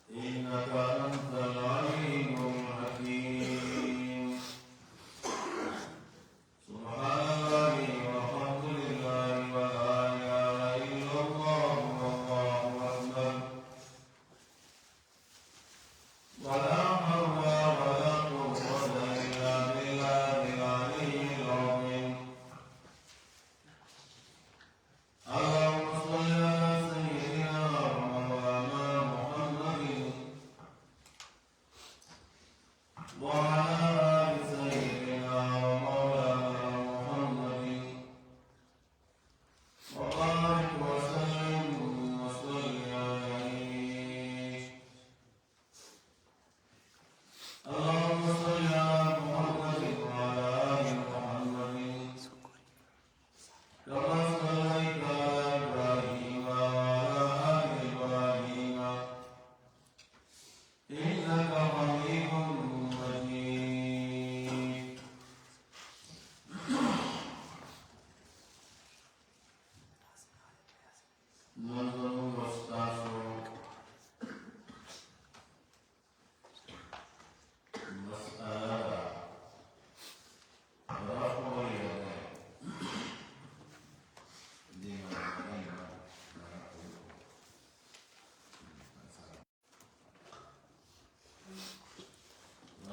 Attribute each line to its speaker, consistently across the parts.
Speaker 1: إنك أنت العليم الحكيم. سبحان الله والحمد لله ولا إله إلا الله والله أكبر. ولا حول ولا قوة إلا بالله العلي العظيم. اللهم صل على سيدنا ومولانا محمد وعلى آل سيدنا ومولانا محمد وبارك وسلم وصل عليه. اللهم صل على محمد وعلى آل محمد كما صليت على إبراهيم وعلى آل إبراهيم إنك حميد مجيد. نظر واستعصوا مسألة رفع اليدين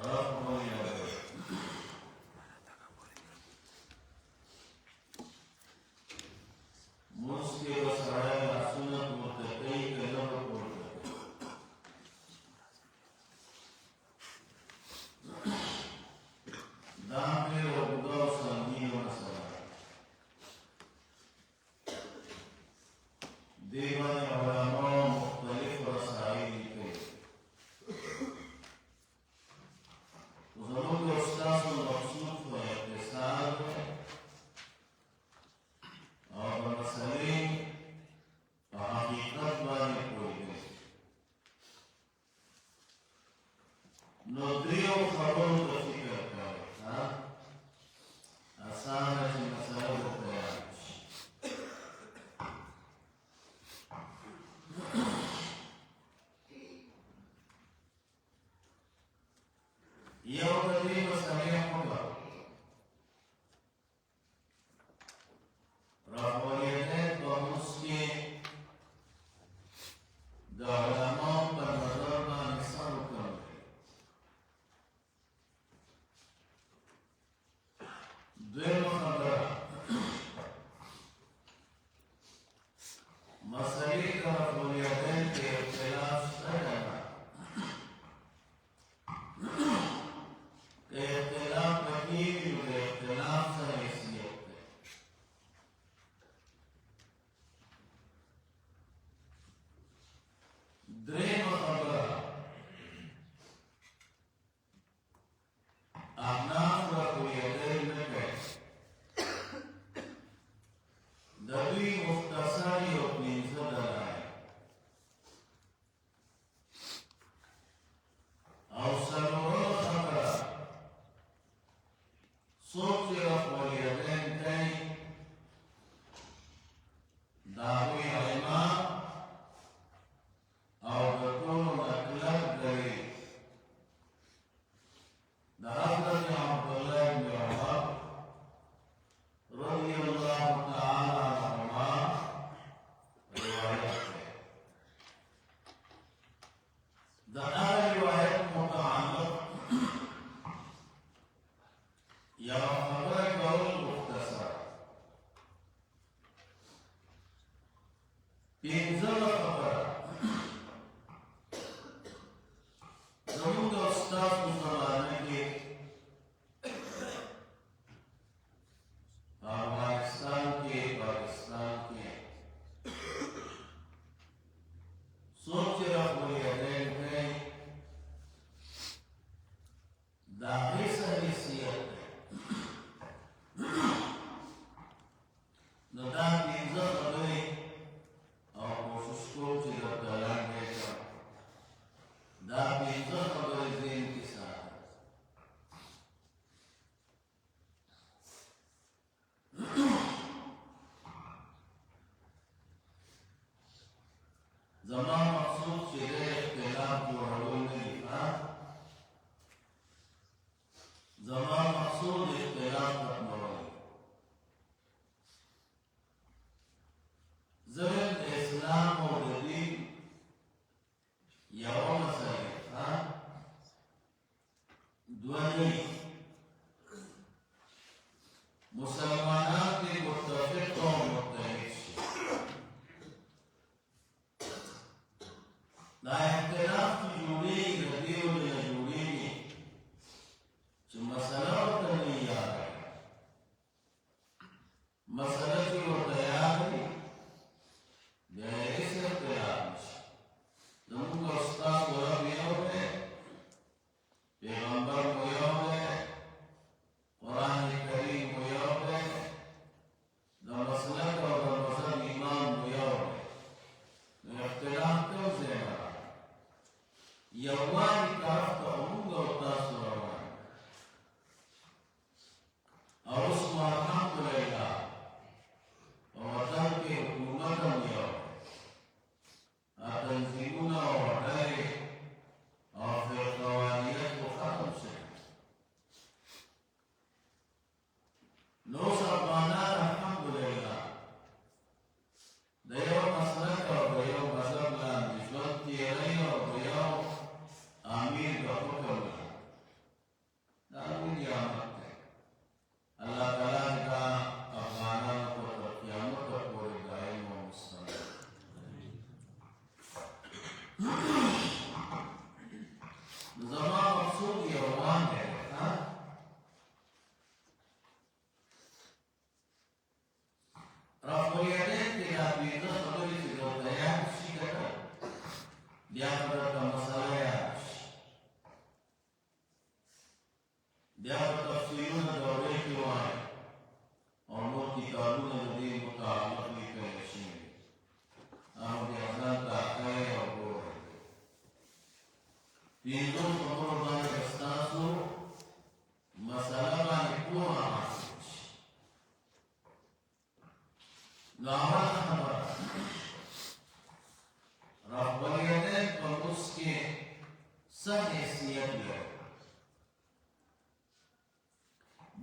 Speaker 1: رفع اليدين مسكر سرايا سنة متقي كلام قرآن. دامي وبدو سني ونسرا ديوان علماء مختلف رسائل کے ضرور استاذ المقصود و اقتصاد اور مسئلے حقیقت والے کوئی نہیں. نودریو خبروں کا فکر کرے آسان ہے مسئلہ ہوتا ہے. یو کدی مسئلے ہوگا راہولیتیں تو مسکی دعلماء پر نظر کا نصر کر دے. دویم خبر مسئلے کا راہولیتیں کے اختلاف سے جانا کہ اختلاف حقیقی و اختلاف سے حیثیت ہے. دریم خبر احناف راہولیتیں میں گئے دوی مختصری و پینزه دلائل او سلورم خبر څوک چې راهولیتین کوي د هغوی علما او د ټولو مطلب کوي د حضرت عبدالله بن عمر رضی اللہ تعالی عنہما روایت ہے. د هغه روایت متعلق یا خبر کول مختصر پینځمه خبره زموږ د استاد په زمانه کې افغانستان کې پاکستان کې څوک چې راهولیتین کوي یووالي طرف ته موږ او تاسو روان او اوس نو الحمدلله په وطن کې حکومت هم یو تنظیمونه او ډلې او فرقوانیت خو ختم شوي نو اوس افغانان الحمدلله د یو مسلک او د یو مذهب لاندې ژوند تېروي او د یو امیر د حکم لاندې دا لوی نعمت دی الله تعالی دا افغانانو ته تر قیامته پورې دایم او مستمر زما مقصود یو روان دی رافولیدین کې دا پنځه خبرې چې درته یاد شي ګټه بیا به درته مسله یاد شي بیا به تفسیرونه دورې کې وایم او نور کتابونه د دې متعلق لیکل شوي او بیا ځان ته اخلئ او ګورئ پنځو خبرو باندې ستاسو مسله باندې پوهه حاصل شي نو اوله خبره رافولیدین په اوس کې څه حیثیت لري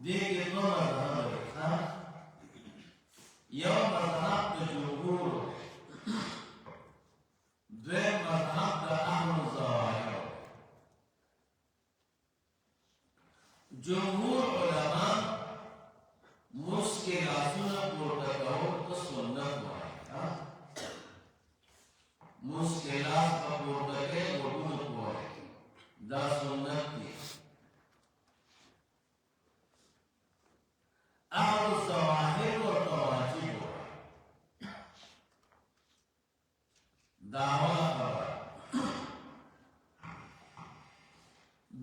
Speaker 1: دې کې دوه مذهب لري یو مذهب د جمهور دویم مذهب د اهل الظواهر جمهور علما مسکے لاسونه پورته کول ته سنت وایي مسکے لاس په پورته کې وګونو پورې دا سنت دی اهل الظواهر ورته واجب وایي دا اوله خبره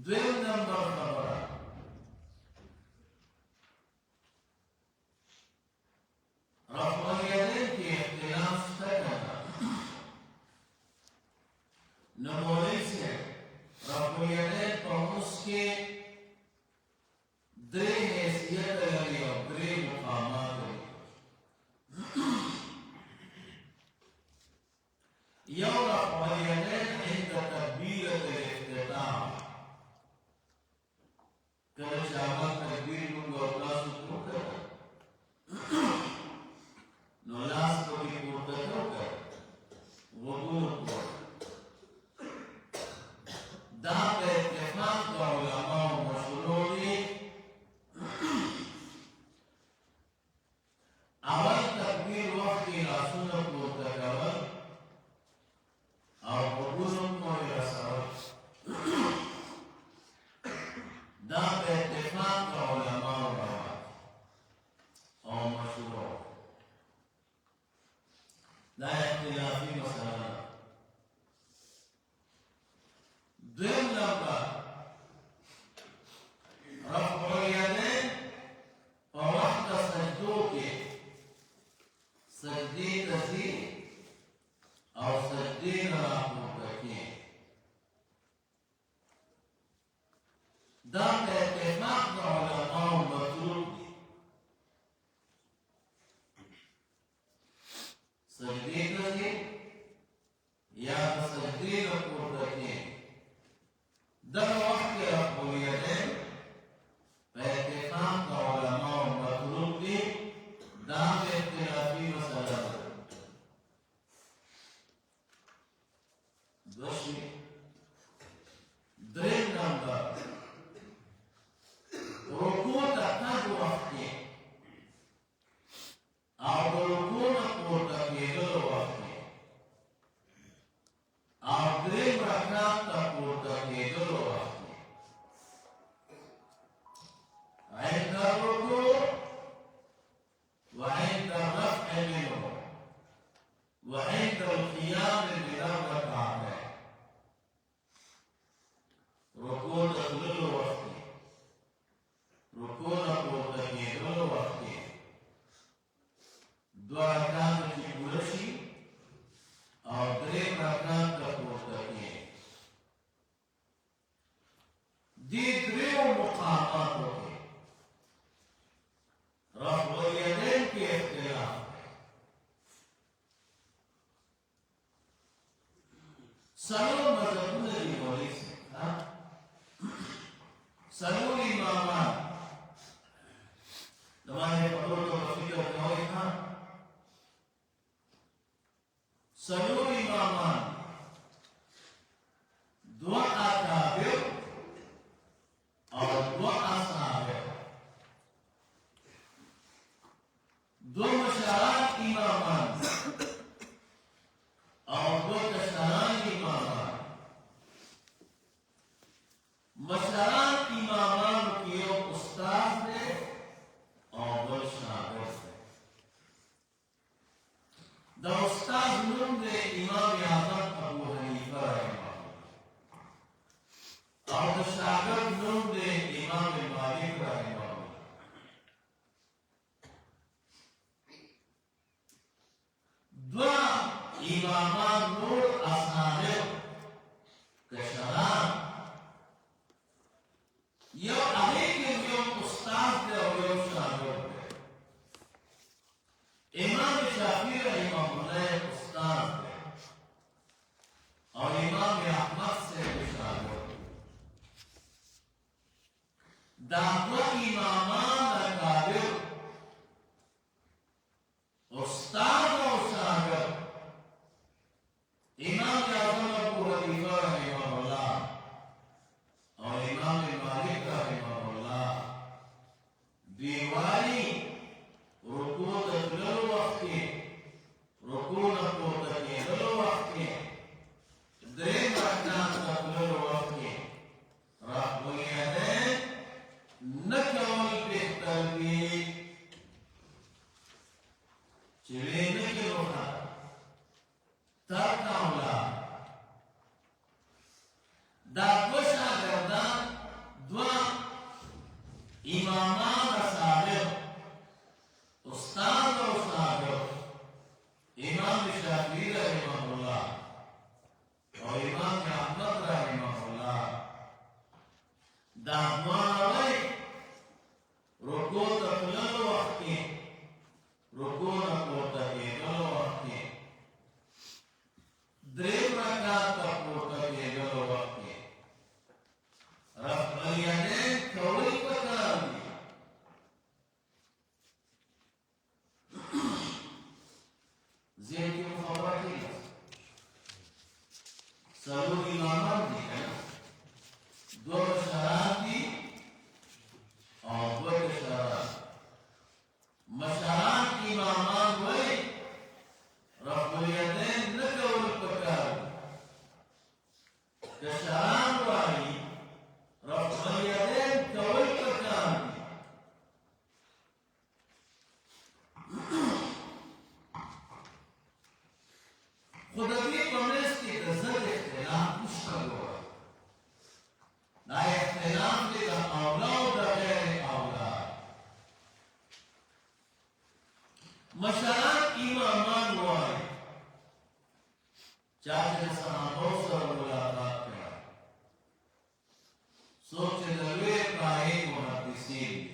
Speaker 1: دویم نمبر خبره رافولیدین کې اختلاف شته کنه نو مولوي صاحب رافولیدین په اوس کې درې حیثیت لري او درې مقامات لري یو رافولیدین عند تکبیرة الافتتاح کله چې اول تکبیر موږ او تاسو وکړو نو لاس پکې پورته وکړه وګورو دا په اتفاق د علماو مشهور دي اول تکبیر وخت کې لاسونه پورته کول او وګورو پورې رسول دا په اتفاق د علماو او مشهور لا اختلافي مسألة دویم نمبر رفع اليدين په وخت د سجدو کې سجدې ته ځي او سجدې نه راپورته کړي دا په اتفاق د علماو مطلوب دي سجدې ته ځي یا د سجدې نه پورته کړي دغه وخت کې رفع اليدین په اتفاق د علماو مطلوب دي دا په اختلافي مسله ده دوشي دریم نمبر رکوع ته تګ وخت کې او د رکوع نه پورته کېدلو وخت کې او دریم رکعت ته پورته کېدلو وخت کې عند الركوع وعند الرفع منه وعند القيام من الركعتين رکوع ته تللو وخت کې رکوع نه پورته کېدلو وخت کې دوه رکعات چې پوره شي او دریم رکعت ته پورته کېږي سلور مذهبونه دي وليس سلور امامان دمانه پکور تو فکر کوي ها سلور امامان دو اکابر اور دو اصحابر دو مشاران امامان اور دو کشاران امامان مشاران امامان کیو استاد نے اور دو شاگرد نے دا استاد نوم دے امام اعظم ابو حنیفہ رحمہ اللہ اور دا شاگرد نوم دے امام مالک رحمہ اللہ دو امامان نور اصحابر کشاران یو علیکم یو استاد دے اور یو شاگرد دے امام شافعی رحمہ اللہ استاد دے اور امام احمد سے شاگرد دا دو امامان اکابر استاد اور شاگرد امام اعظم ابو حنیفہ رحمہ اللہ اور امام مالک رحمہ اللہ دیوالی رکوع تلو وقت کے رکوع نکو تلو وقت کے درین رکعات تلو وقت کے رفع الیدین نکول بہتر بھی چلے نکل روحا ترک اولاد دا دو شاگردان دو امامان اصحابر استاد و شاگرد امام شافعی رحمہ اللہ اور امام احمد رحمہ اللہ دا دوانوی رکوع تلو وقت کے رکوع نکو تلو وقت کے دریم رکعات تکو تلو وقت کے رفع الیدین کوئی پکار دی ذہن کی مخابرہ کی سلور امامان دی ہے دو مشاران دی اور دو کشاران مشاران امامان ہوئے رفع الیدین نکول پکار کشاران والی رفع الیدین کول پکار خدای پرمیس کی نظر اختلاف مشکل ہوا نا اختلاف دی دا اولاد دا غیر اولاد مشاران امامان ہوئے چاہتے صحابوں سے ملاقات کرا سوچے دلوے پائے محدثین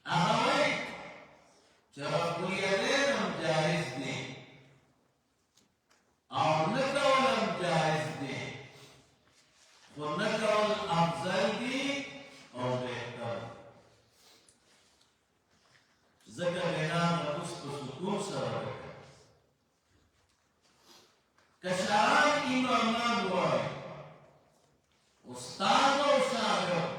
Speaker 1: اہوئے چرف الیدین ہم جائز دیں اور نکول ہم جائز دیں وہ نکول افضل دی اور بہتر ذکر بنام اس کو سکون سر رکھا کشاران امامان ہوئے استاد و شاگرد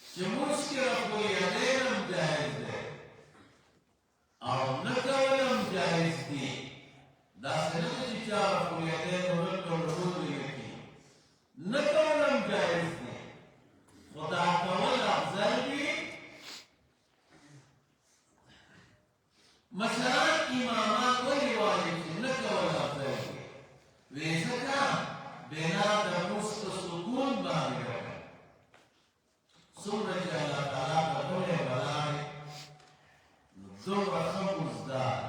Speaker 1: جموس کے رفع الیدین ہم جائز دے اور نکول ہم جائز دی دا سنت چیچا رفع الیدین رکھ رکھول لیتی نکول ہم جائز دی خدا کول افضل بھی مشران امامان و روایت نکول افضل بھی ویسکا بنا دموست سکون بانی رکھا سورج اللہ تعالیٰ کا دولے بلائے دو رقم ازدار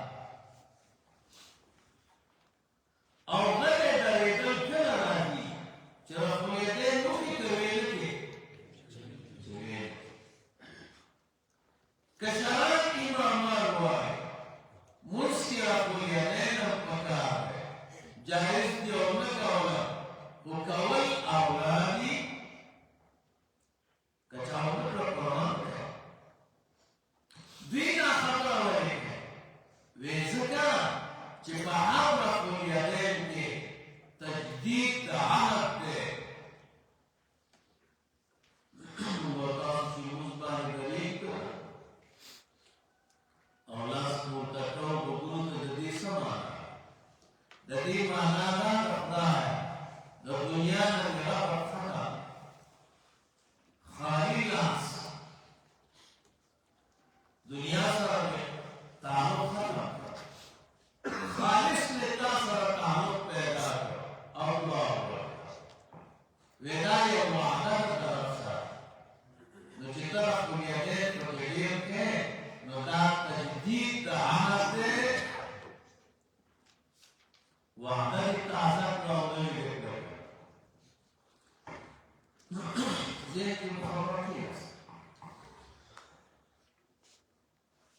Speaker 1: اور غلے دلے دل کل راجی چرف الیدین نوکی کویل کے کشاران امامان ہوئے چې په هر رفع الیدین کې تجدید د عهد دی. نو تاسو چې لمونځ باندې دلیل کړه او لاس پورته کړو وګورو ته د دې څه مانا؟ د دې مانا دا ده خدای د دنیا نه مې رابط کړه خالي لاس دنیا سره مې تعلق ختم کړ خالص نے تا سره تعلق پیدا کړ. الله اکبر ودا یو وعده طرف سره نو چې طرف الیدین په ډیر کې نو دا تجدید د عهد دی وعده تازه کړو ذهن مخابراتي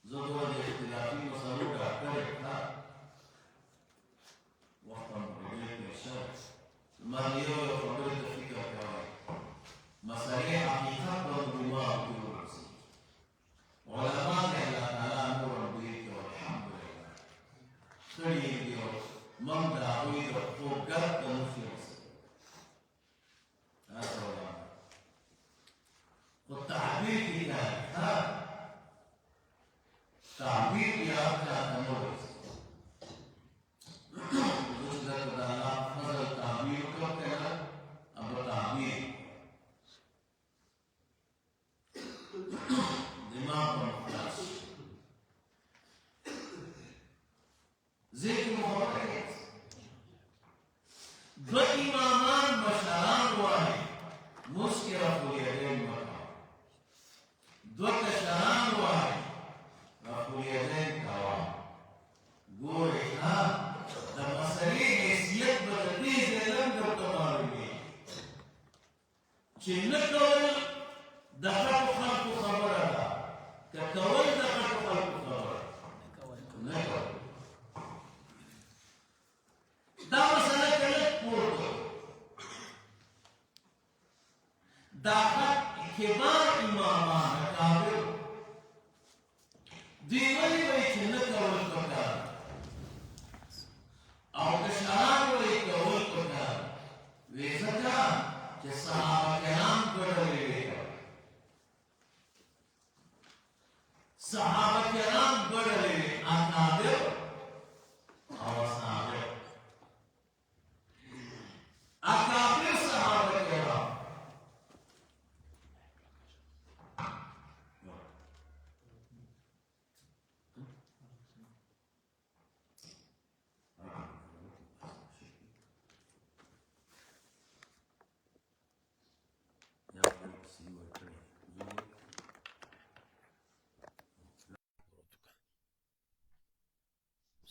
Speaker 1: زدوا الاختلافي مسألة كأكبر وقتا مقابلة الشرع ما ليو يفضل الفكرة كواي مسألة حقيقة بالدماء بالرسل علماء الله تعالى نور البيت والحمد لله خلي ديو من دعوي فوقت تنفيس هذا هو والتعبير كان تعبير يا تنورس وجود الله فضل تعبير كم كنا أبو تعبير دماغ مختص ذكر مختص دو إمامان بشران واحد مسكر أبو اليدين مكان دو كشران واحد رفع اليدين كوان ګورې ها د مسلې حیثیت به د دې ځایلم درته معلومېږي چې نه کول د غټو خلکو خبره ده که کول د غټو خلکو خبره نه کول دا مسله که لږ پورته دا کبار امامان اکابر دوی ولې وایي چې نه کول پکار او کشران وایي کول پکار وی ځکه چې صحابه کرام ګډوډي وی صحابه کرام ګډوډي وی اکابر او اصحاب اکابر صحابه کرام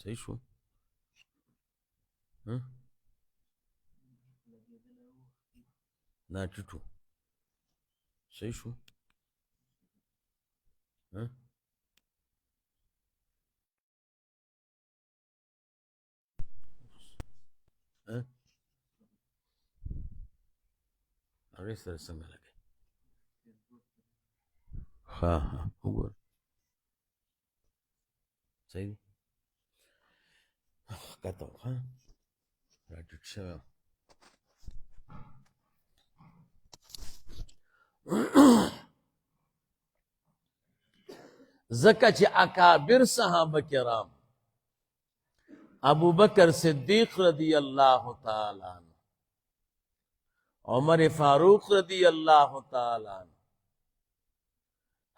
Speaker 1: صحیح شو نه ټیټو صحیح شو هغې سره څنګه لګي ها وګوره صحیح دی ښکته ها را ټیټ شوی ځکه چې اکابر صحابه کرام ابو بکر صدیق رضی اللہ تعالی عنہ عمر فاروق رضی اللہ تعالی عنہ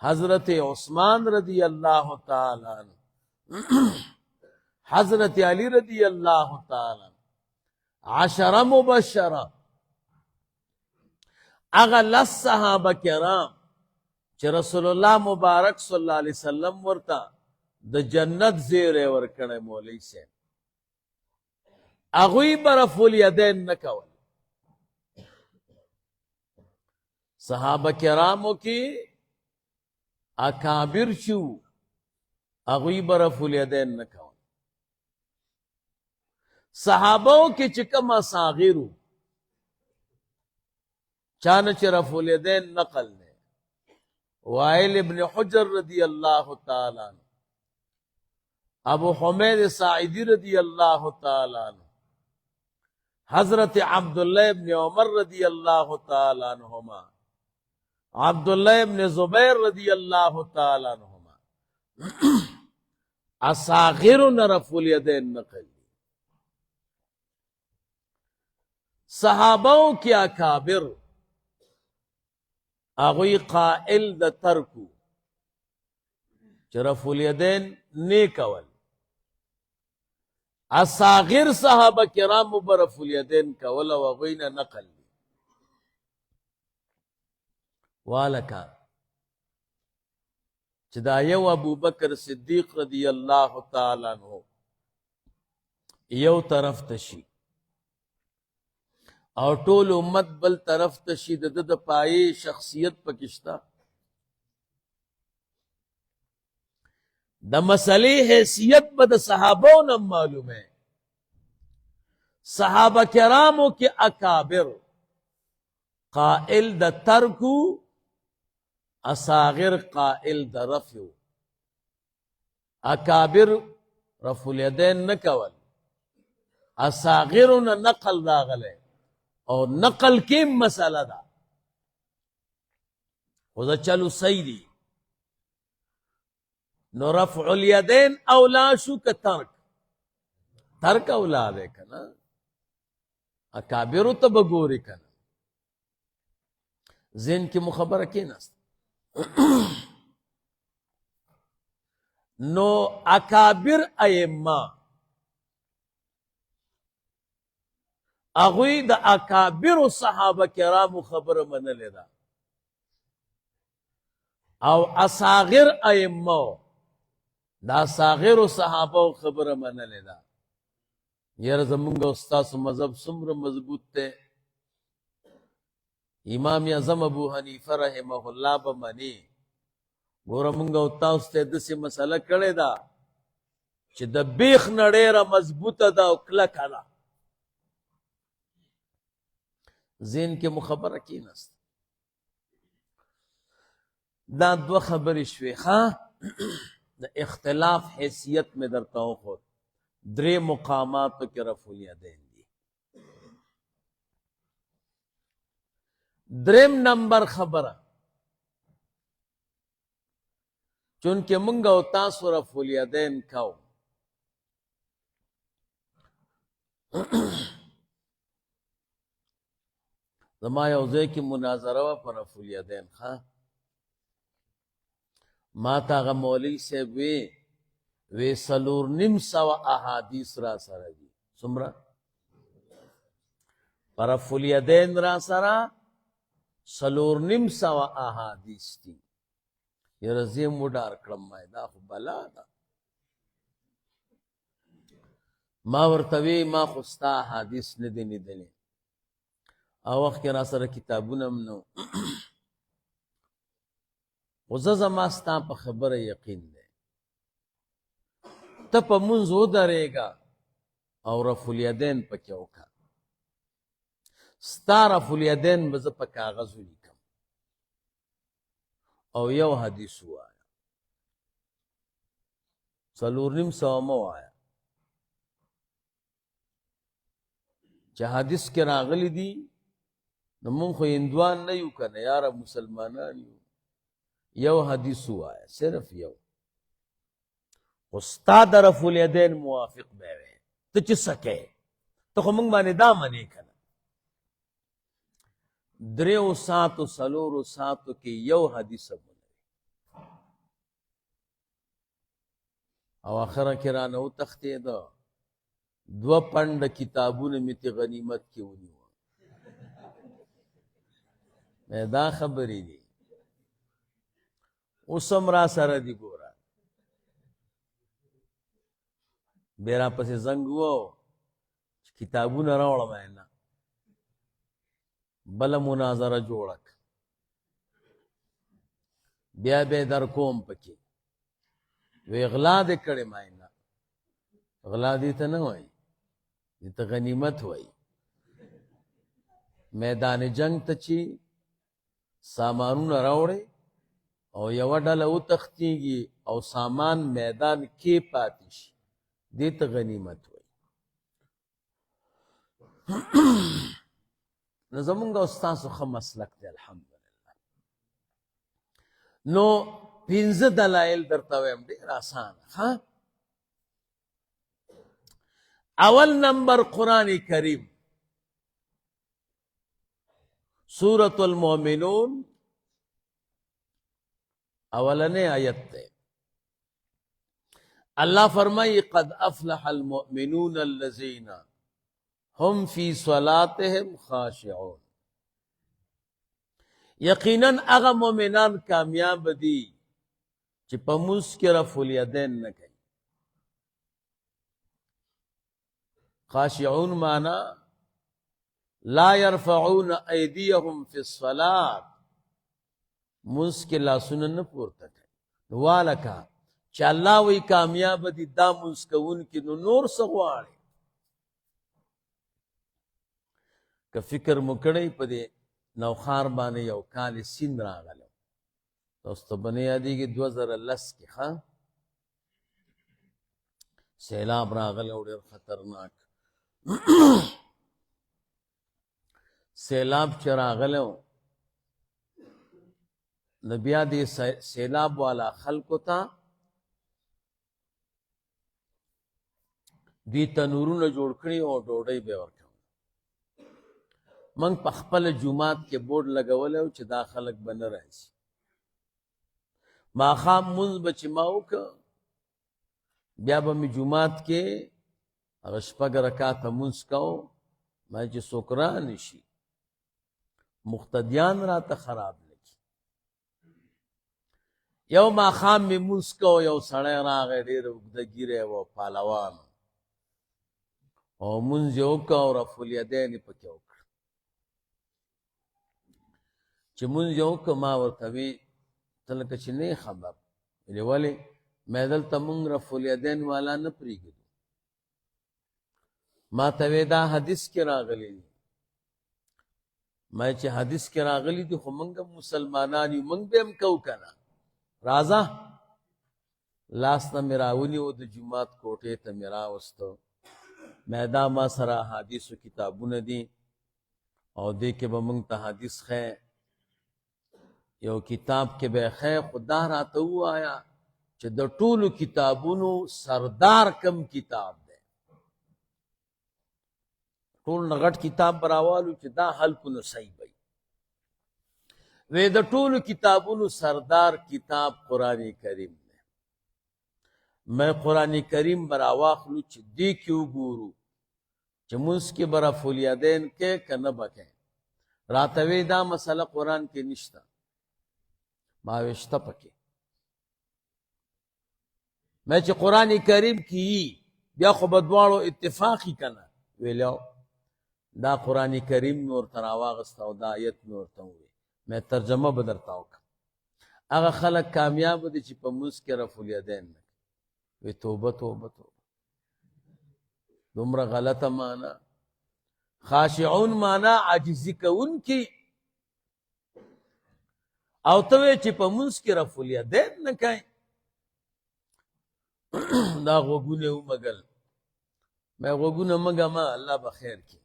Speaker 1: حضرت عثمان رضی اللہ تعالی عنہ حضرت علی رضی اللہ تعالی عنہ عشرہ مبشرہ اغا لس صحابہ کرام چې رسول الله مبارک صلی الله علیه وسلم ورته د جنت زیری ورکړی مولوی صاحب هغوی به رفع الیدین نه کول صحابه کرامو کې اکابر چې وو هغوی به رفع الیدین نه کول صحابو کې چې کوم اصاغر وو چانه چې رفع الیدین نقل دی وائل ابن حجر رضی اللہ تعالی عنہ ابو حمید ساعدی رضی اللہ تعالی عنہ، حضرت عبداللہ ابن عمر رضی اللہ تعالی عنہما، عبداللہ ابن زبیر رضی اللہ تعالی عنہما اصاغرنا رفع الیدین نقل دی. صحابوں کی اکابر اغوی قائل د ترکو چه رفع الیدین نیکول، اصاغر صحابہ کرام برفع الیدین کول و اغوینا نقل دی. والکا چه دا یو ابو بکر صدیق رضی اللہ تعالی عنہ یو طرف تشی اور ټول امت بل طرف تشی، د پای شخصیت پکشتا، د مسئلے حیثیت بد صحابوں نم معلوم ہے. صحابہ کراموں کے اکابر قائل د ترکو، اصاغر قائل د رفع. اکابر رفع الیدین نکول، اصاغرنا نقل داغلے اور نقل کی مسئلہ دا خدا چلو صحیح دی. نو رفع الیدین اولا شو کا ترک اولا دے کنا، اکابرو تب گوری کنا ذہن کی مخبر کی نست. نو اکابر ائمہ اغوی دا اکابر صحابہ کرام خبر من لیدا، او اصاغر ائمہ دا اصاغر صحابہ خبر من لیدا. یار زمونگا استاس مذہب سمر مضبوط تے، امام اعظم ابو حنیفہ رحمہ اللہ بمانی گورا منگا استاس تے دسی مسئلہ کڑے دا چی دا بیخ نڑیرا مضبوط دا اکلک دا ذہن کے مخبر کی نست. دا دو خبر شوی خواہ دا اختلاف حیثیت میں درتا ہوں خود درے مقامات کے رفع الیدین دی. درم نمبر خبر چونکہ منگا و تاسو رفع الیدین کھاؤ، زما یوزے کی مناظرہ پر رفع الیدین خواہ ما تا مولی سے وی سلور نیم سو احادیث را سرا دی سمرا پر رفع الیدین را سرا سلور نیم سو احادیث تی. یہ رضیم مڈار کرم دا خو بلا دا ما ورتوی ما خستا احادیث ندینی دلی او وقت را سرا کتابونم نو وزا ماستا پا خبر یقین دے تا پا منزو دارے گا اور رفع الیدین پا کیوں کا ستا رفع الیدین بزا پا کاغذو لکم او یو حدیثو آیا سلور نیم سوامو آیا چا حدیث کے راغلی دی نمون خو اندوان نیو کنا یارا مسلمانان یو یو حدیثو آیا صرف یو استاد رفع الیدین موافق بیوے تو چی سکے تو خو منگ بانے دا منے کنا دریو ساتو سلورو ساتو کی یو حدیث بنے او آخرہ کرانو تختے دا دو پنڈ کتابون میتی غنیمت کی ونیو میں دا خبری دی اسم را سر دی گورا بیرا پس زنگو کتابون راوڑا میں بلا مناظرہ جوڑک بیا بے در کوم پکی وی اغلا دے کڑے مائنا اغلا دیتا نہ ہوئی دیتا غنیمت ہوئی میدان جنگ تچی سامانون راوڑے او یو ڈالا او تختیگی او سامان میدان کی پاتیش
Speaker 2: دیتا غنیمت ہوئی. نظمونگا استاسو خم مسلک دے الحمدللہ. نو پینز دلائل در تویم دیر آسان. ہاں اول نمبر قرآن کریم سورة المؤمنون اولنے آیت تے اللہ فرمائی قد افلح المؤمنون الذین هم فی صلاتهم خاشعون. یقیناً اغا مومنان کامیاب دی چی پا منس کی رفع الیدین نکئی. خاشعون مانا لا يرفعون ایدیهم فی الصلاة، منس کے لا سنن پورتا کئی. نوالکا چا اللہ وی کامیاب دی دا منس کون کی نور سغواری که فکر مکڑی پا دے نوخار بانے یو کالی سین راغلو دوستو بنے یادی کی 2010 کی خواہ سیلاب راغلو دیر خطرناک سیلاب چراغلو نبیا دی سیلاب والا خلقو تا دی تنورون جوڑ کری اور ڈوڑی بے ورکا منگ پخپل جماعت کے بورڈ لگولے ہو چھ دا خلق بن رہے سی ما خام منز بچی ماو کا بیا با می جماعت کے اغشپگ رکات منز کاؤ میں چھ سکرانشی مقتدیان را تا خراب لکی یو ما خام می منز کاؤ یو سڑے را غیر دیر اگدگیرے و پالوان او منز یو کاؤ رفع الیدین پکیو چی منز یو که ما ورطوی تلکه چی نی خبر ولی ولی میدل تا منگ رفع الیدین والا نپری گدو ما توی دا حدیث کی راغلی دی ما چی حدیث کی راغلی دی خو منگا مسلمانانی منگ بیم کو کنا رازا لاسنا میراونی و دا جماعت کوٹے تا میراوستو میدا ما سرا حدیث و کتابون دی او دے کے با منگ تا حدیث خیر یو کتاب کے بے خیر خدا راتا ہوا آیا چھ دا طول کتابونو سردار کم کتاب دے طول نغٹ کتاب براوالو چھ دا حل کنو صحیح بھئی وے دا طول کتابونو سردار کتاب قرآن کریم دے. میں قرآن کریم براواخلو چھ دی کیوں گورو چھ منس کی برا فولیادین کے کنبکے راتوی دا مسئلہ قرآن کے نشتا ماوشتا پکے میں چھ قرآن کریم کی بیا خو بدوارو اتفاقی کنا ویلیو دا قرآن کریم نور تراواغستا و دا آیت نور تاوی میں ترجمہ بدرتاو کم اگا خلق کامیاب دی چی پا منس کے رفع الیدین نک وی توبہ توبہ توبہ دمرا غلط مانا خاشعون مانا عاجزی کون کی او توی چی پا منس کی رفع الیدین نکائیں دا غوگونے ہو مگل میں غوگونے مگا ما اللہ بخیر کی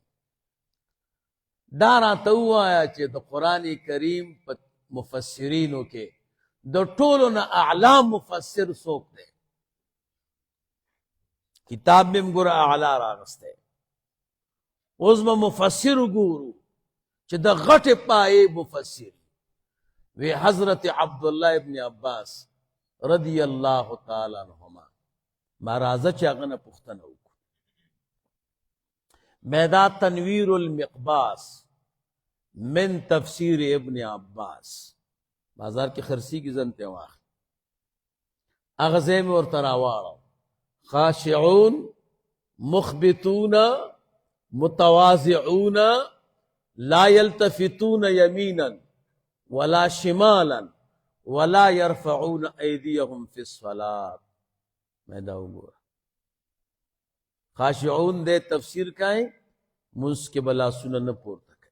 Speaker 2: دارا تو آیا چی دا قرآن کریم پا مفسرینو کے دا طولنا اعلام مفسر سوک دے کتاب میں مگرہ اعلا راغستے عظم مفسر گورو چی دا غٹ پائے مفسر وی حضرت عبداللہ ابن عباس رضی اللہ تعالیٰ عنہما مارازہ چاگنا پختنو میدا تنویر المقباس من تفسیر ابن عباس بازار کی خرسی کی زنتے واقع اغزے میں اور تراوارا خاشعون مخبتون متواضعون لا يلتفتون يمينا ولا شمالا ولا يرفعون ایدیهم فی الصلاة میدا ہوگا خاشعون دے تفسیر کائیں منس کے بلا سنن پور تک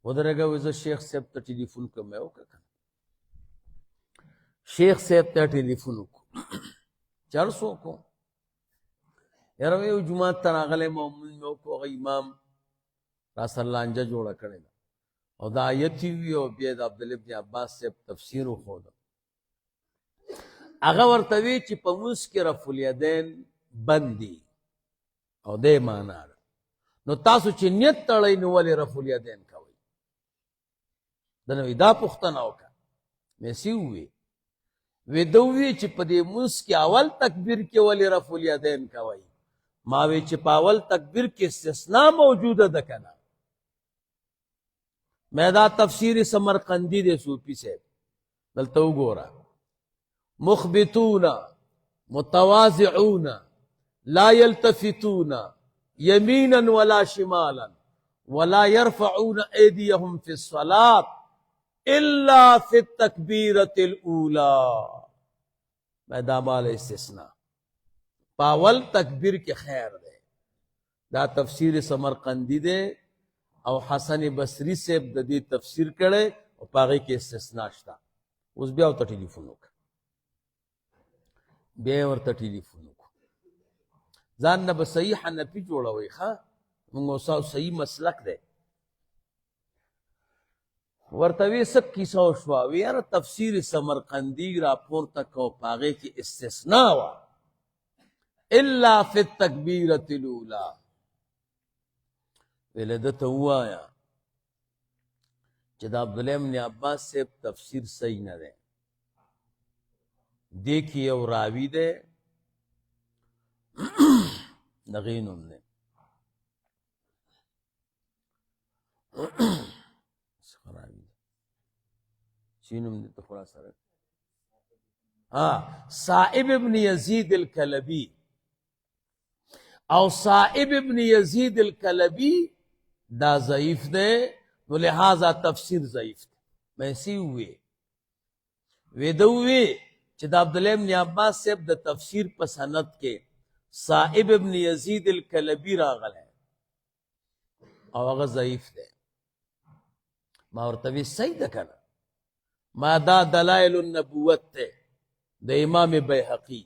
Speaker 2: ادھر گا ویزا شیخ صاحب تا ٹیلیفون کا میں ہوگا شیخ صاحب تا ٹیلیفون کو 400 کو یاره یو جماعت ته راغلی مؤمن مې وکړو هغه امام راسره لانجه جوړه کړې ده او دا آیت یې وي او بیا د عبدالله ابن عباس صاحب تفسیر وښوده هغه ورته وی چې په مونځ کې رفع الیدین بند دي او دې معنا ده نو تاسو چې نیت تړئ نو ولې رفع الیدین کوئ ده نو دا پوښتنه وکړه مې وی وی ده ووی چې په دې مونځ کې اول تکبیر کې ولې رفع الیدین کوئ ما وی چې په اول تکبیر کې استثناء موجوده ده که نه میں دا تفسیر سمرقندی دے صوفی سے دلتا وګوره مخبتون متواضعون لا يلتفتون يمينا ولا شمالا ولا يرفعون ايديهم في الصلاة الا في التكبيرة الاولى میں دا مال استثناء پاول تکبیر کے خیر دے دا تفسیر سمرقندی دے او حسن بصری سے د دې تفسیر کړي او پاغي کې استثناء شته اوس بیا ورته ټلیفون وکړه ځان نه به صحیح حنفي جوړوي ښه موږ اوس صحیح مسلک دی ورته وی څه کیسه وشوه وی یاره تفسیر سمرقندي راپورته کو پاغي کې استثناء وه الا فی التکبیرة الاولى ویلے دته ووایا چې د عبدالله ابن عباس صاحب تفسیر صحیح نه دی دې کې یو راوي دی دغې نوم دی چی نوم دی ته خورا سره صائب ابن یزید الکلبی او صائب ابن یزید الکلبی دا ضعیف دے نو لہذا تفسیر ضعیف دے میسی ہوئے ویدوئے چې دا عبداللہ ابن عباس صاحب دا تفسیر پسند کے صائب ابن یزید الکلبی راغل ہے او هغه ضعیف دے ما ورتوی صحیح ده کنه ما دا دلائل النبوت تے دا امام بیحقی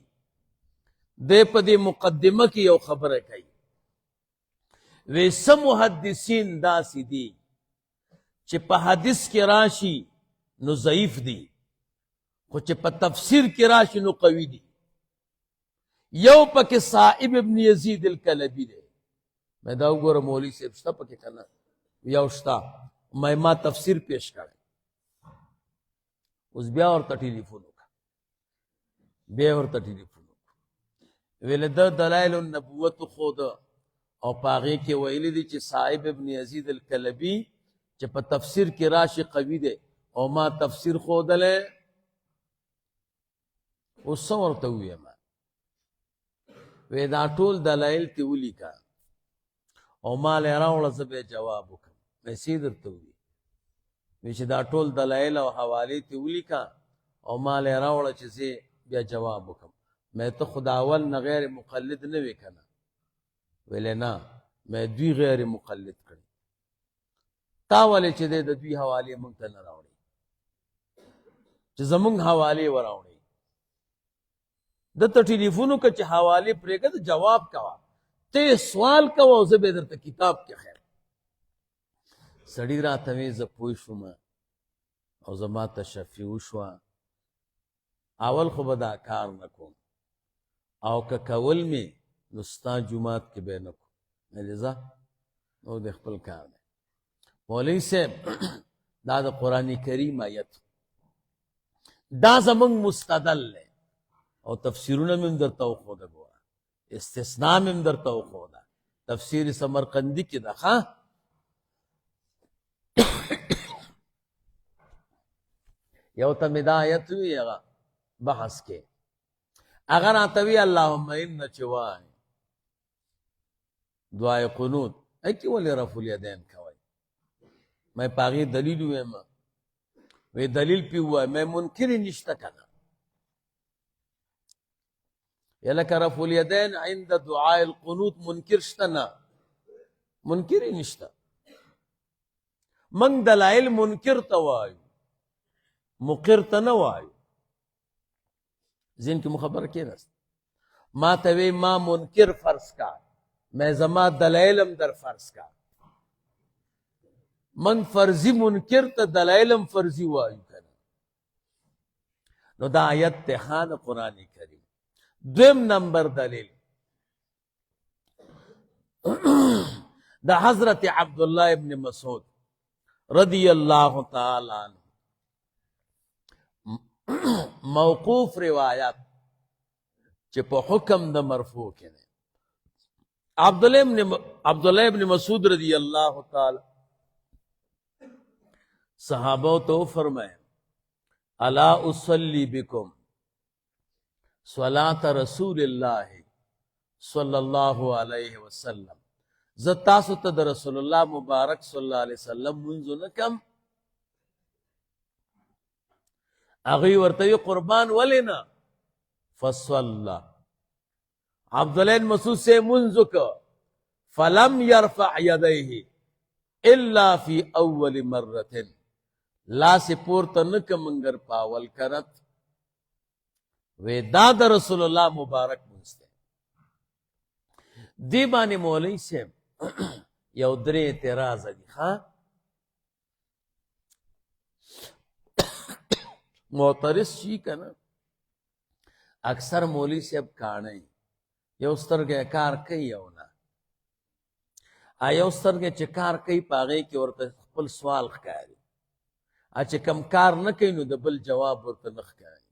Speaker 2: دے پا دی مقدمہ کی یو خبر کئی ویسا محدثین دا سی دی چی پا حدیث کی راشی نو ضعیف دی خو چی پا تفسیر کی راشی نو قوی دی یو پا کی صائب ابن یزید الکلبی دے میں داو گورا مولی سے ابشتا پا کی کنا یو شتا میں ما تفسیر پیش کرے اس بیا اور تا ٹیلیفونو کا بیا اور تا ٹیلیفونو ویل دا دلائل النبوت خود او پاغی کے ویلی دی چی صائب ابن یزید الکلبی چی پا تفسیر کی راشی قوی دے او ما تفسیر خود لے اس سورتا ہوئی ما ویدا ټول دلائل تی ولی کا او ما لے راولا زبے جوابو کم میں سیدر تو ہوئی ویچی دا ټول دلائل او حوالی تی ولی کا او ما لے راولا چیزے بیا جوابو کم میں تو خداول نہ غیر مقلد نہ وکنا ویلے نا میں دوی غیر مقلد کړي تا ولې چې د دوی حواله مونږ ته نه راوړي چې زمونږ حواله وراوړي د ته ټلیفونو کې چې حواله پرېګه د جواب کوا ته سوال کوا او زه به درته کتاب کې خیر سړی راته وې ز پوه شوم او زما تشفیع شو اول خو به دا کار نکوم او که کول می نستا جماعت کې به نکو ملزا نو د خپل کار دی مولوی صاحب دا د قرآن کریم آیت دا زمونږ مستدل دی او تفسیرونه مې هم درته وښوده ګوره استثناء مې هم درته وښوده تفسیر سمرقندي کې ده ښه یو ته مې دا آیت وی هغه بحث کې اگر آتوی اللہم ان چوائے دعائے قنوت ایکی ولی رفع الیدین کوئی میں پاگی دلیل ہوئے میں دلیل پی ہوا ہے میں منکری نشتا کنا یا لکا رفع الیدین عند دعائے القنوت منکر شتنا منکری نشتا من دلائل منکر توائیو مقر تنوائیو ذہن کی مخبر کی رست ما توی ما منکر فرض کا میں زما دلائلم در فرض کا من فرضی منکر تا دلائلم فرضی وایو کنا نو دا آیت تے خان قرآن کریم دویم نمبر دلیل دا حضرت عبداللہ ابن مسعود رضی اللہ تعالی عنہ موقوف روایات چې په حکم د مرفوع کې ده عبداللہ ابن مسعود رضی اللہ تعالی صحابہ تو فرمائے الا اصلی بکم صلاة رسول اللہ صلی اللہ علیہ وسلم زتاسو ته د رسول الله مبارک صلی اللہ علیہ وسلم منځ نکم اغي ورته قربان ولینا فصلى عبداللہ بن مسعود سے منځ کو فلم يرفع يديه الا في اول مرة لا سے پورته نکم منگر پاول کرت وی دا د رسول الله مبارک منځ دی باندې مولوی صاحب یو درې اعتراض دي ها معترض شي کنه اکثر مولوی صاحب کاڼه یو سترګې کار کوي او نه یو سترګې چې کار کوي پاغې کې ورته خپل سوال ښکاري چې کم کار نه کوي نو د بل جواب ورته نه ښکاري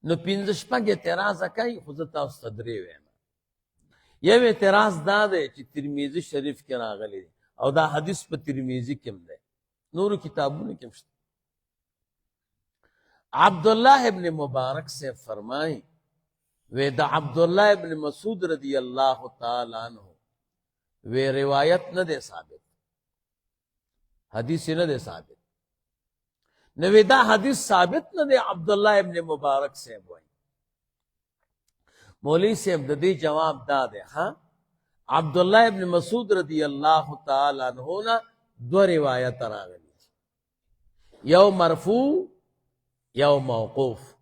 Speaker 2: نو پنځه شپږ اعتراض کوي خو زه تاسو ته درې وایم یو اعتراض دا دی چې ترمذی شریف کې راغلی دی او دا حدیث په ترمذی کې هم دی نورو کتابونو کې هم شته عبداللہ ابن مبارک سے فرمائیں وے دا عبداللہ ابن مسعود رضی اللہ تعالی عنہ وے روایت نہ دے ثابت حدیث نہ دے ثابت نوے دا حدیث ثابت نہ دے عبداللہ ابن مبارک سے بوئی مولوی سے دی جواب دا دے ہاں عبداللہ ابن مسعود رضی اللہ تعالی عنہ نا دو روایت راغلی یو مرفوع یو موقوف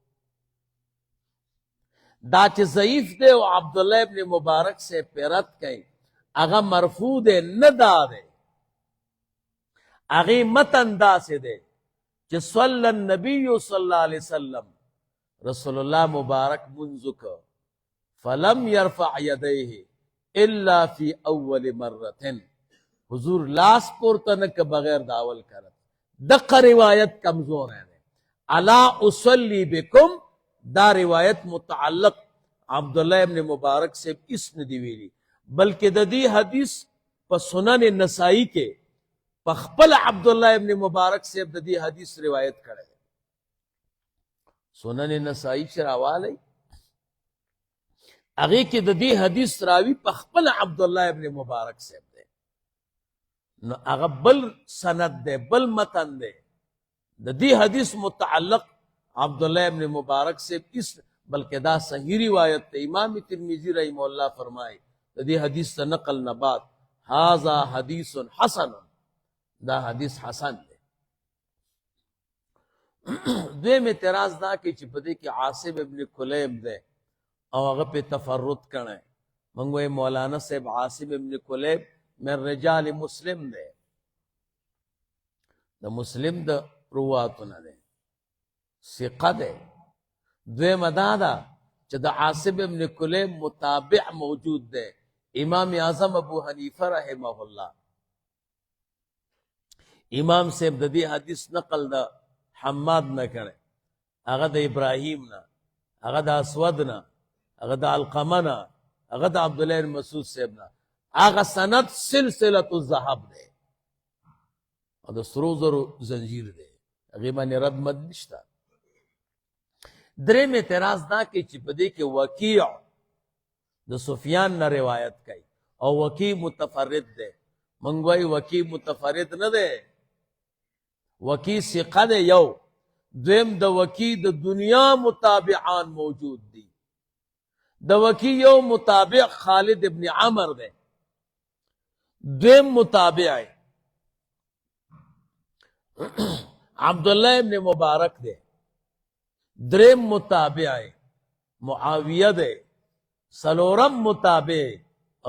Speaker 2: دا چې ضعیف دے و عبداللہ ابن مبارک سے پیرت کئی اغا مرفوع دے ندا دے اغی متن دا سے دے کہ صلی النبی صلی اللہ علیہ وسلم رسول اللہ مبارک منذک فلم يرفع يديه الا في اول مرة حضور لاس پورتنک بغیر داول کرت دقا روایت کمزور ہے الا اصلی بکم دا روایت متعلق عبداللہ ابن مبارک سے اس نے دیویلی بلکہ دی حدیث پا سنن نسائی کے پا خپل عبداللہ ابن مبارک سے دی حدیث روایت کرے سنن نسائی چراوالی اگے کہ دی حدیث راوی پا خپل عبداللہ ابن مبارک سے دے اگا بل سند دے بل متن دے دی حدیث متعلق عبداللہ ابن مبارک سے اس بلکہ دا صحیح روایت تے امام ترمذی رحمہ اللہ فرمائے دی حدیث سے نقل نبات ھذا حدیث حسن دا حدیث حسن دے دویم اعتراض دا کہ چپدے کہ عاصم ابن کلیب دے او اگر پہ تفرد کرنے منگوے مولانا صاحب عاصم ابن کلیب میں رجال مسلم دے دا مسلم دا رواتنا دے ثقہ دے دویم ادا دا چہ دا عاصم ابن کلیب متابع موجود دے امام اعظم ابو حنیفہ رحمہ اللہ امام صاحب دا دی حدیث نقل دا حماد نہ کرے اگر دا ابراہیم نا اگر دا اسود نا اگر دا علقمہ نا اگر دا عبداللہ بن مسعود صاحب نا اگر سند سلسلۃ الذہب دے اور دا سروز اور زنجیر دے غیبانی رد مد نشتا درے میں اعتراض دا کہ چپدے کہ وکیع دا سفیان نہ روایت کئی اور وکیع متفرد دے منگوائی وکیع متفرد نہ دے وکیع ثقہ دے یو دویم دا وکیع دا دنیا متابعان موجود دی دا وکیع یو متابع خالد ابن عمر دے دویم متابع ہے عبداللہ ابن مبارک دے دریم متابع ہے معاویہ دے، سلورم متابع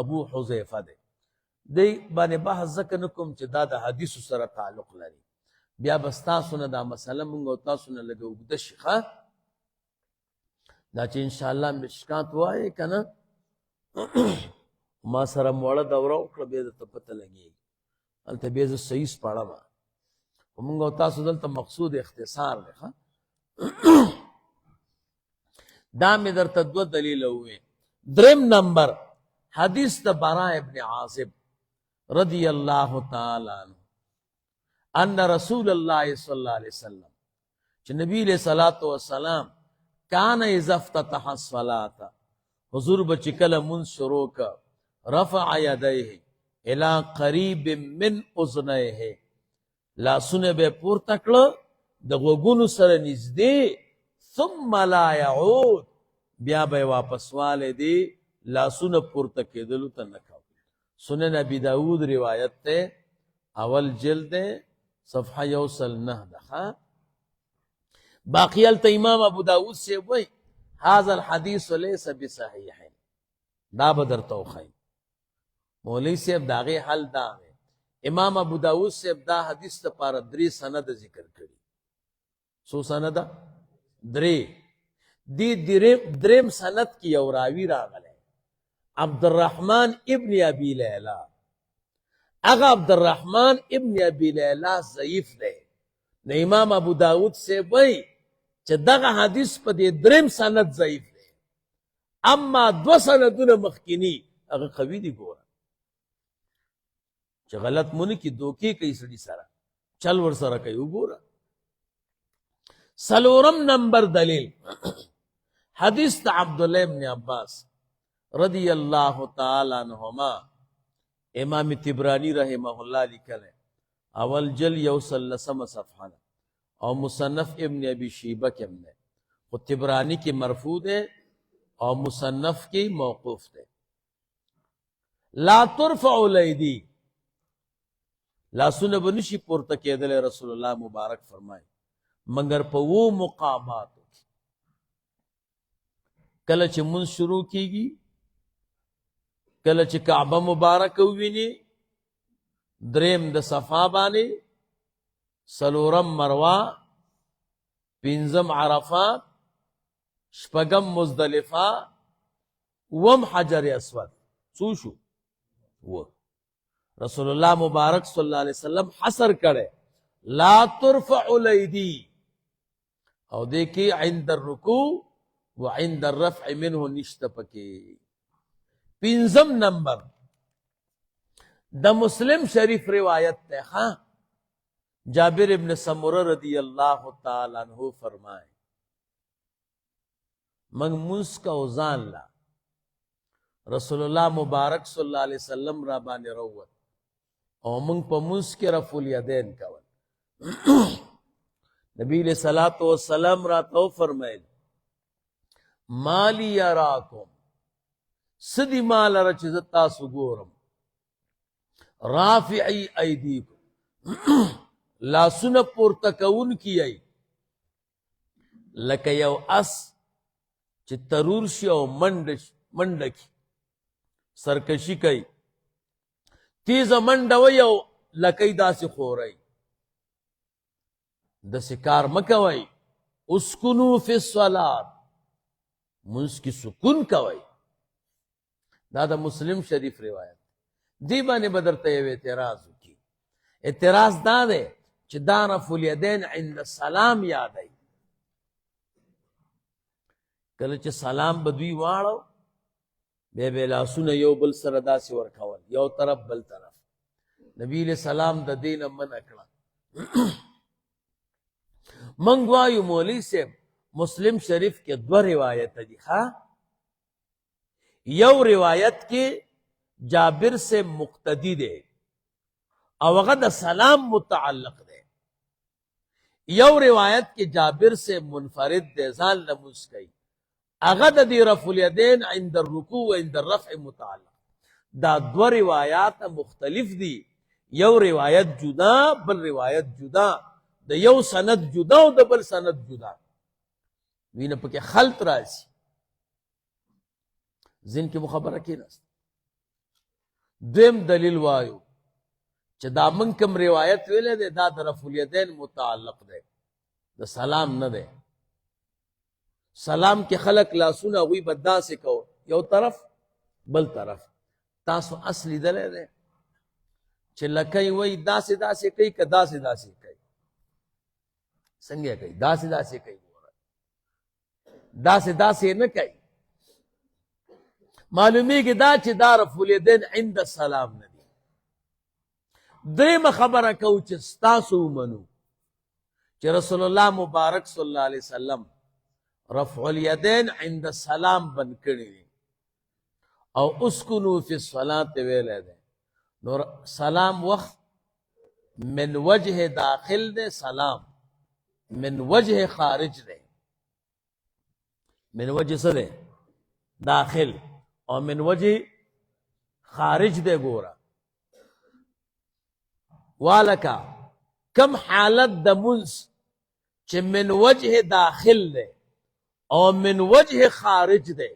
Speaker 2: ابو حذیفہ دے. دی باندې بحث ځکه نه کوم چې دا د حدیثو سره تعلق لري، بیا بس تاسو نه دا مسله مونږ او تاسو نه لږه اوږده شي ښه. دا چې انشاءالله مشکات وایې که نه ما سره موړه دوره وکړه بیا درته پته لګېږي، هلته بیا زه صحیح سپړم. خو مونږ او تاسو دلته مقصود اختصار دی ښه. دا مې درته دوه دلیله ووې. دریم نمبر حدیث د براء ابن عازب رضی اللہ تعالی عنہ ان رسول اللہ صلی اللہ علیہ وسلم چې نبی علیہ الصلوۃ والسلام کان اذا افتتح الصلاة حضور بچ کله منځ شروع کا رفع یدیه الى قریب من اذنیه لاسونه به پورته کړه د غوږونو سره نږدې ثم لا يعود بیا به واپس واله دی لاسونه پورته کېدلو ته نه کوي. سنن ابی داود روایت تے اول جلد صفحہ 109 دخا. باقی التا امام ابو داود سے وہی هذا الحدیث لیس بصحیح دا بدر توخی مولی سے داغی حل دا ہے. امام ابو داود سے دا حدیث تا پارا 3 سند ذکر کری. سو سند 3 دی درم سند کی اوراوی راغل ہے عبد الرحمن ابن ابی لیلا. اگا عبد الرحمن ابن ابی لیلا ضعیف دے نہ امام ابو داود سے وہی چہ دغا حدیث پا دے درم سند ضعیف دے، اما 2 سندون مخکینی اگا قوی دی گورا چہ غلط منی کی دوکی کئی سڑی سارا چل ور سارا کئی گورا. سلورم نمبر دلیل حدیث تا عبداللہ ابن عباس رضی اللہ تعالی عنہما امام تبرانی رحمہ اللہ لکھل ہے اول جل 113 صفحہ اور مصنف ابن ابی شیبہ کے اندر وہ تبرانی کی مرفوع ہے اور مصنف کی موقوف ہے. لا ترفع الیدی لاسونه بنشي پورته کېدل رسول الله مبارک فرمائے مگر په وو مقامات کله چې مون شروع کیږي کله چې کعبه مبارک وویني دریم د صفا باندې سلورم مروه پنځم عرفات شپږم مزدلفه وم حجر اسود څو شو و رسول الله مبارک صلی الله علیه وسلم حصر کړي لا ترفع الیدی او دیکھی عند الرکوع وعند الرفع منه نشت پکې. پنځم نمبر دا مسلم شریف روایت تے ہاں جابر ابن سمرہ رضی اللہ تعالی عنہ فرمائے منگ منس کا اوزان لا رسول اللہ مبارک صلی اللہ علیہ وسلم را بانی روت او منگ پا منس کے رفع الیدین کول نبی علیہ الصلوۃ والسلام را تو فرمائے مالی یراکم سدی مال رچزتا سگورم رافعی ایدیکم لا سن پورتکون کی ای لکه یو اس چې ترور شي او منډکی سرکشی کوي تیز منډه وي او لکه داسې خوري د سکار مکوي اسکنو فی الصلاة منس کی سکون کوي. دا دا مسلم شریف روایت دی باندې بدرته یو اعتراض کی. اعتراض دا دے چې دا رفع الیدین عند السلام یادای کله چې سلام بدوی واړو بے لاسونه یو بل سره داسې ورکول یو طرف بل طرف. نبی علیہ السلام د دین من اکړه. منگوایو مولی سے مسلم شریف کے 2 روایت دی خواہ یو روایت کے جابر سے مقتدی دے او غد سلام متعلق دے یو روایت کے جابر سے منفرد دے زال نموز کئی اغد دی رفع الیدین عند الرکوع و عند الرفع متعلق. دا 2 روایات مختلف دی یو روایت جدا بل روایت جدا دا یو سند جدا و دا بل سند جدا وین پکے خلط راسی ځین کې مو خبره کېناست. دویم دلیل وایو چې دا من کوم روایت ویلې دی دا د رفع الیدین متعلق دی، د سلام نه دی. سلام کې خلق لاسونه هغوی به داسې کو یو طرف بل طرف. تاسو اصل لیدلی دی چې لکۍ وایي داسې داسې کوي که داسې داسې کوي؟ څنګه کوي؟ داسې داسې کوي. داسې داسې نه کوي. معلومیږي دا چې دا رفع الیدین عند السلام نه دي. درېیمه خبره کوو چې ستاسو ومنو چې رسول الله مبارک صلی الله علیه وسلم رفع الیدین عند السلام بند کړي دي او اسکنو فی الصلاة ویلی دی. نو سلام وقت من وجه داخل دے، سلام من وجه خارج دے. من وجه سے دے داخل اور من وجه خارج دے. گورا والکا کم حالت دا منس چھ من وجه داخل دے اور من وجه خارج دے،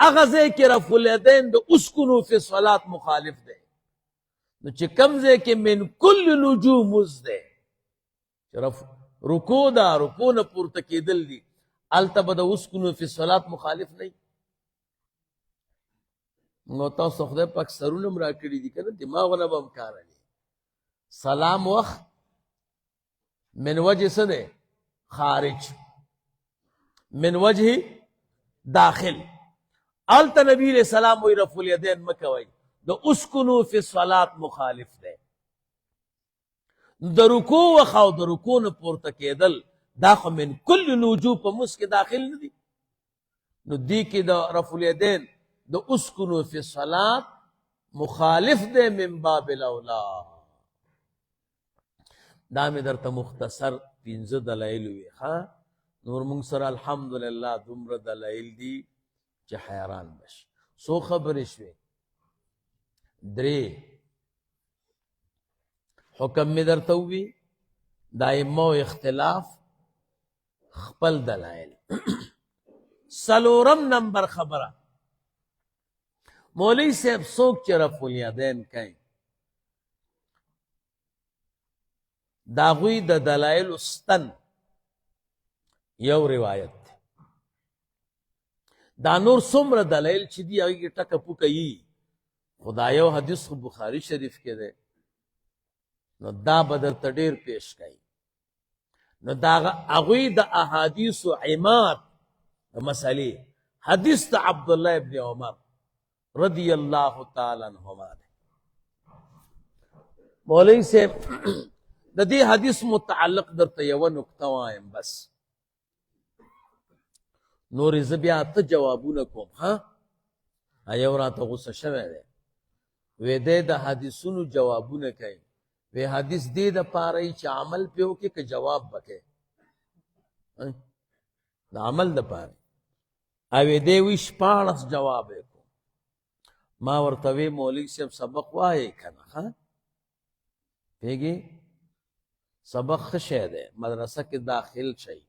Speaker 2: اغزے کے رفع الیدین دا اسکنو فی الصلاة مخالف دے. نو چې کمزے کے من کل نجومز دے، رکو دا رکو نا پورته کېدل دی، الته به د اسکنو فی الصلاة مخالف نہیں. نو تاسو خدای پاک سرونه م راکړي دي که نه، دماغونه به م کار دی. سلام وخت من وجه څه دی؟ خارج. من وجه داخل. الته نبی علیہ السلام وی رفع الیدین مکوئ، د اسکنو فی الصلاة مخالف دی. د رکوع وخت او د رکوع نه پورته کېدل دا خو من کل نوجو په مس کې داخل نه دي. نو دی کې د رفع الیدین د اسکنو فی الصلاة مخالف دی من باب الاولا. دا مې درته مختصر 15 دلایل وي. ها نور موږ سره الحمدلله دومره دلایل دي چې حیران بشي. څو خبرې شوې؟ 3 حکم مې درته ووي، د ائمو اختلاف، خپل دلایل. 4 نمبر خبره، مولوی صاحب څوک چې رفع الیدین کوي د هغوی د دلایلو ستن یو روایت دی. دا نور څومره دلایل چې دي هغې کې ټکه پوکه یي، خو دا یو حدیث خو بخاري شریف کې دی، نو دا به درته ډېر پیش کوي. نو دا هغوی د احادیثو عماد د مسئلې حدیث د عبدالله ابن عمر رضی اللہ تعالی عنہما دی. مولوی صاحب د دې حدیث متعلق درته یوه نکته وایم بس، نورې زه بیا ته جوابونه کوم. ها یو راته غوسه شوی دی، وی دی د حدیثونو جوابونه کوي. وی حدیث دې دپاره یي چې عمل پې وکړي که جواب به کوي؟ د عمل دپاره. او دی وی 14 جواب یې کو. ما ورته وی مولوي صاحب سبق وایي که نه؟ ها پوهېږې سبق ښه شی دی، مدرسه کې داخل شئ.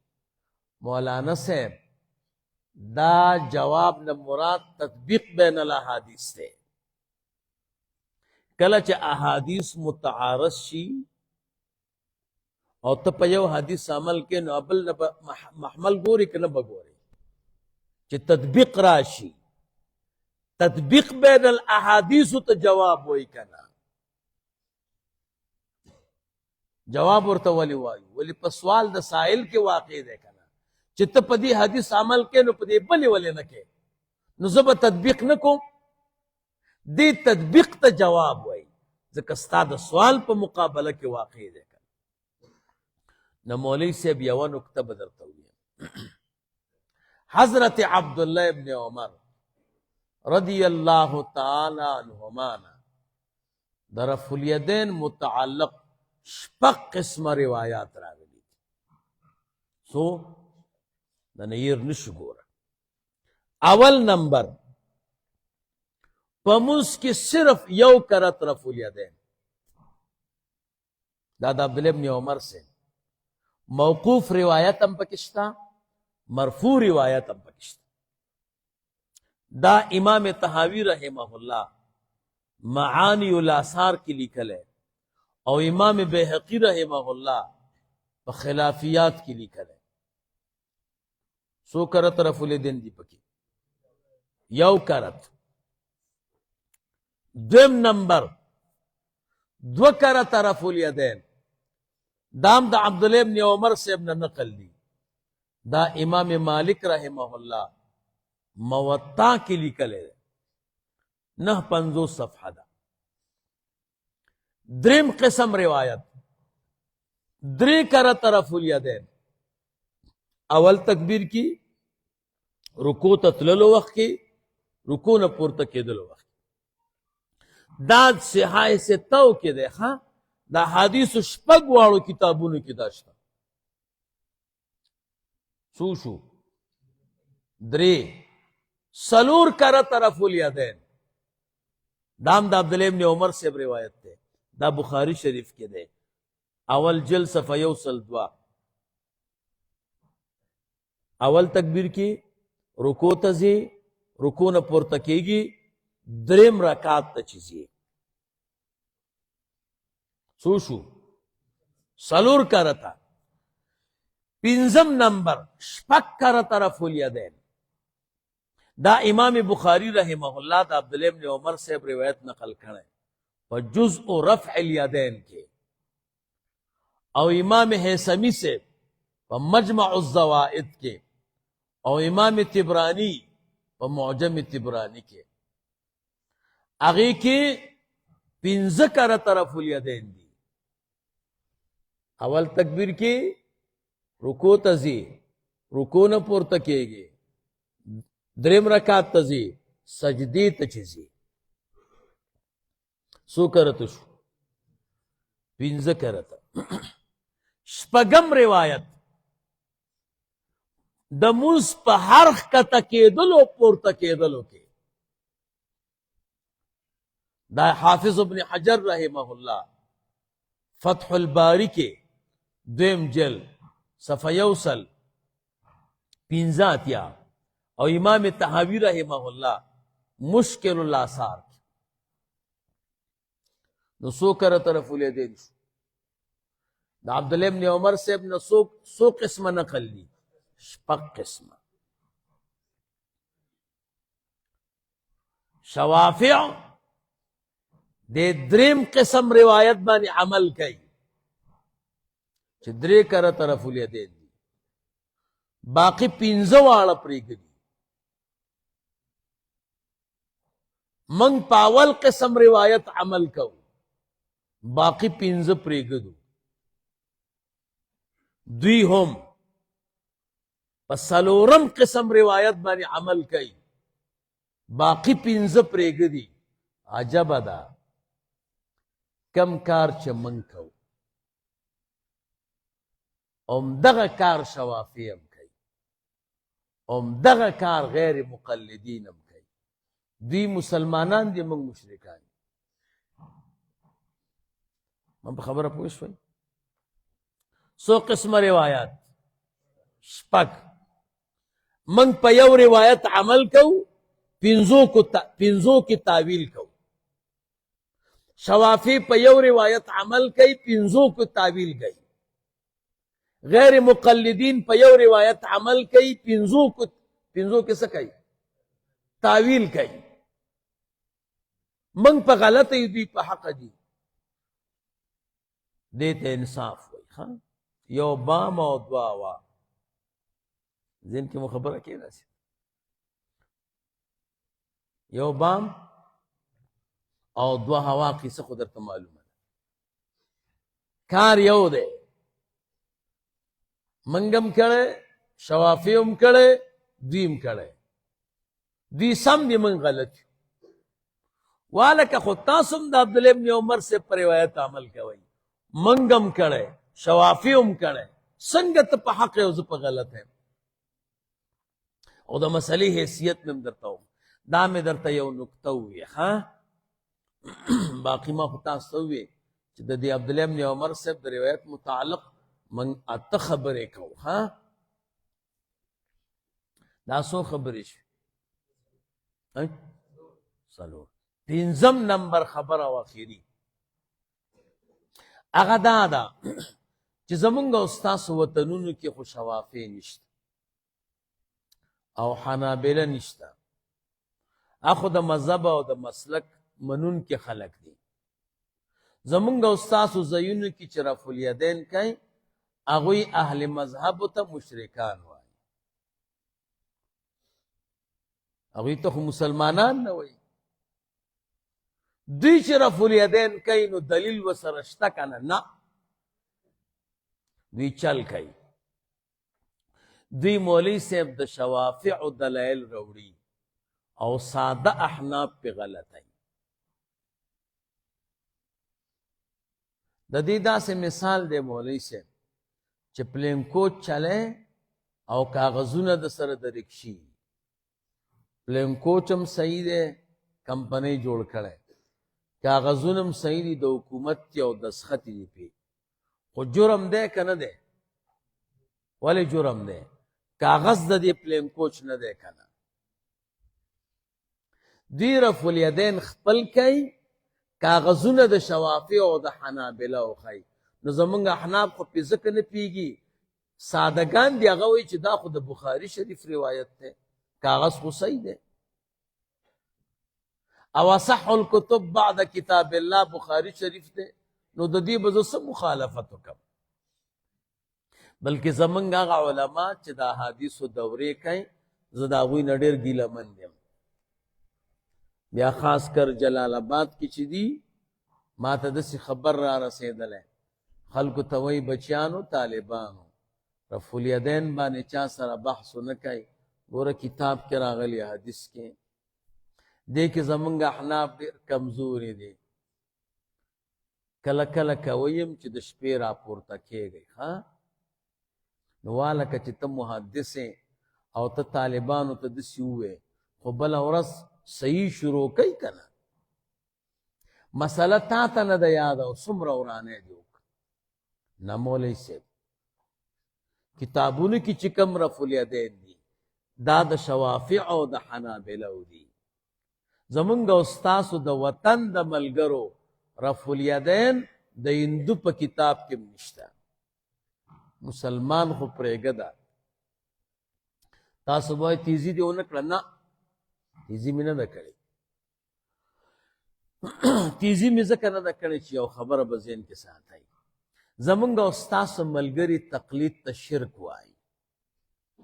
Speaker 2: مولانا صاحب دا جواب نه مراد تطبیق بین الاحادیث دی. کله چې احادیث متعارض شي او ته په یو حدیث عمل کې نو بل نه محمل ګوري که نه به ګوري، چې تطبیق راشي. تطبیق بین الاحادیث ته جواب وایي که نه؟ جواب ورته ولې وایو؟ ولې په سوال د سائل کې واقع دی که نه، چې ته په دې حدیث عمل کې نو په دې بلې ولې نه کې؟ نو زه به تطبیق نه کوم. دې تطبیق ته جواب وایي، ځکه ستا د سوال په مقابله کې واقع دی که نه. نو مولوي صاحب یوه نکته به درته ووایم. حضرت عبدالله ابن عمر رضی اللہ تعالی عنہما د رفع الیدین متعلق 6 قسمه روایات راغلي دي. سو د نیر نشو ګوره. اول نمبر په منځ کې صرف یو کرت رفع الیدین، دا د عبدالله ابن عمر سے موقوف روایت هم پکې شته، مرفوع روایت هم پکې شته. دا امام طحاوی رحمہ اللہ معانی الاثار کی لکھل ہے اور امام بیہقی رحمہ اللہ خلافیات کی لکھل ہے سو کرت رفع الیدین دی پکی یو کرت دویم نمبر دو کرت رفع الیدین دام دا عبداللہ ابن عمر سے ابن نقل دی دا امام مالک رحمہ اللہ موطا کی لکھل ہے 950 صفحہ دا دریم قسم روایت دری کرت رفع الیدین اول تکبیر کی رکوع تتللو وقت کی رکوع نہ پورته کېدلو وقت دا صحاح سے تو کې دی ها دا حدیث شپږ واړو کتابونو کې دا شته شو درې سلور کرت رفع الیدین دام دا عبداللہ ابن عمر سے روایت ہے دا بخاری شریف کے دے اول جل صفحہ یوسل دعا اول تکبیر کی رکوع تزی رکوع نہ پورته کیگی دریم رکعت تا چیزی سوشو سلور کرتا پنزم نمبر شپک کرتا رفع الیدین دا امام بخاری رحمہ اللہ دا عبداللہ ابن عمر سے روایت نقل کریں جزء رفع الیدین کے او امام حیثمی سے مجمع الزوائد کے او امام تبرانی معجم تبرانی کے اگی کی پنز کرت رفع الیدین دی اول تکبیر کی رکوع تزی رکوع نہ پورته کیږي دریم رکعت تزی سجدی تچزی سو کرتو شو پینز کرتا شپگم روایت دموز پا حرخ کتا کېدلو پورته کېدلو کې دا حافظ ابن حجر رحمہ اللہ فتح الباری کے دویم جل صفحہ یوسل پینزاتیا اور امام طحاوی رحمہ اللہ مشکل الاثار نو سو کرت رفع الیدین دا عبداللہ ابن عمر سے ابن سو قسم نقل لی شپق قسم شوافع دے دریم قسم روایت بانی عمل کئی چھ درے کرت رفع الیدین دی باقی پینزو والا پریگدی منگ پاول قسم روایت عمل کو باقی پینز پریگدو دوی هم پسالورم قسم روایت بانی عمل کئی باقی پینز پریگدی عجب دا کم کار چه من کو دغه کار شوافی هم کئی دغه کار غیر مقلدین هم کئی دوی مسلمانان دی منگ مشرکان من په خبره پوه شوي سو قسم روایات شپږ من په یو روایت عمل کو پنځو کی تعویل کو شوافی په یو روایت عمل کوي پنځو کو تعویل کوي غیر مقلدین په یو روایت عمل کوي پنځو کې څه کوي تعویل کوي من په غلطه دی په حق دی دیتے انصاف ہوئی ہاں یو بام او دعا وا زین کی مخبرہ کی راسی یو بام او دعا ہوا کی سے خود درت معلوم ہے کار یو دے منگم کڑے شوافیم کڑے دیم کڑے دی سم دی من غلط والکا خود تاسم دا عبداللہ ابن عمر سے پر روایت عمل کوئی منگم کڑے شوافیم کڑے سنگت پا حق ہے پا غلط ہے او دا مسئلہ حیثیت میں درتا ہوں دا میں درتا یو نکتہ ہوئی ہاں باقی ما خطاست ہوئی چی دا دی عبداللہ ابن عمر سے دا روایت متعلق من اتا خبرے کھو ہاں دا سو خبریش څلور. پنځم نمبر خبره او اخیری هغه دا ده چې زمونږ او ستاسو وطنونو کې خو شوافی نشته او حنابله نشته، اخو د مذهب او د مسلک منون کې خلق دي. زمونږ او ستاسو ځایونو کې چې رفع الیدین کوي هغوی اهل مذهب ته مشرکان وایي، هغوی ته خو مسلمانان نه وایي. دوی چې رفع الیدین کوي نو دلیل ورسره شته که نه؟ دوی چل کوي. دوی مولوی صاحب د شوافع دلایل راوړي او ساده احناف پې غلطوي. د دې داسې مثال دی مولوی صاحب چې پلین کوچ چلی او کاغذونه د سره د رکشي، پلین کوچ هم صحیح دی، کمپنۍ جوړ کړی، کاغذونه هم صحیح دي، د حکومت دي او دسخط دي پې، خو جرم دی که نه دی؟ ولې جرم دی؟ کاغذ د دې پلین کوچ نه دی که نه؟ دوی رفع الیدین خپل کوي، کاغذونه د شوافع او د حنابله وښایي. نو زمونږ احناف خو پې ځکه نه پوهېږي، سادهګان دي، هغه وایي چې دا خو د بخاري شریف روایت دی، کاغذ خو صحیح دی. او اصح الکتب بعد کتاب الله بخاری شریف دی، نو د دې به زه څه مخالفت وکړم؟ بلکې زمونږ هغه علما چې د احادیثو دورې کوي زه د هغوی نه ډېر ګیلهمند یم. بیا خاص کر جلال آباد کې چې دي ما ته داسې خبر را رسېدلی، خلکو ته وایي بچیانو طالبانو رفع الیدین باندې چا سره بحث ونه کوي، ګوره کتاب کې راغلی حدیث کې دې کې زمونږ احناف ډېر کمزوري دي. کله کله کویم چې د شپې راپورته کېږئ ښه، نو والکه چې ته محدث او ته طالبانو ته داسې ووایې، خو بله ورځ صحیح شروع کوي که نه؟ مسله تا ته نه ده یاده او څومره ورانی دې وکړه. نه مولوی صاحب، کتابونو کې چې کوم رفع الیدین دي دا د شوافع او د حنابلو دي. زمونږ او ستاسو د وطن د ملګرو رفع الیدین د هندو په کتاب کې نشته. مسلمان خو پرېږه ده. تاسو وایئ تیزي دې ونه کړه، نه تیزي مې نه ده کړې. تیزي مې ځکه نه ده کړې چې یو خبره به ذهن کې ساتئ، زمونږ او ستاسو ملګري تقلید ته شرک وایي.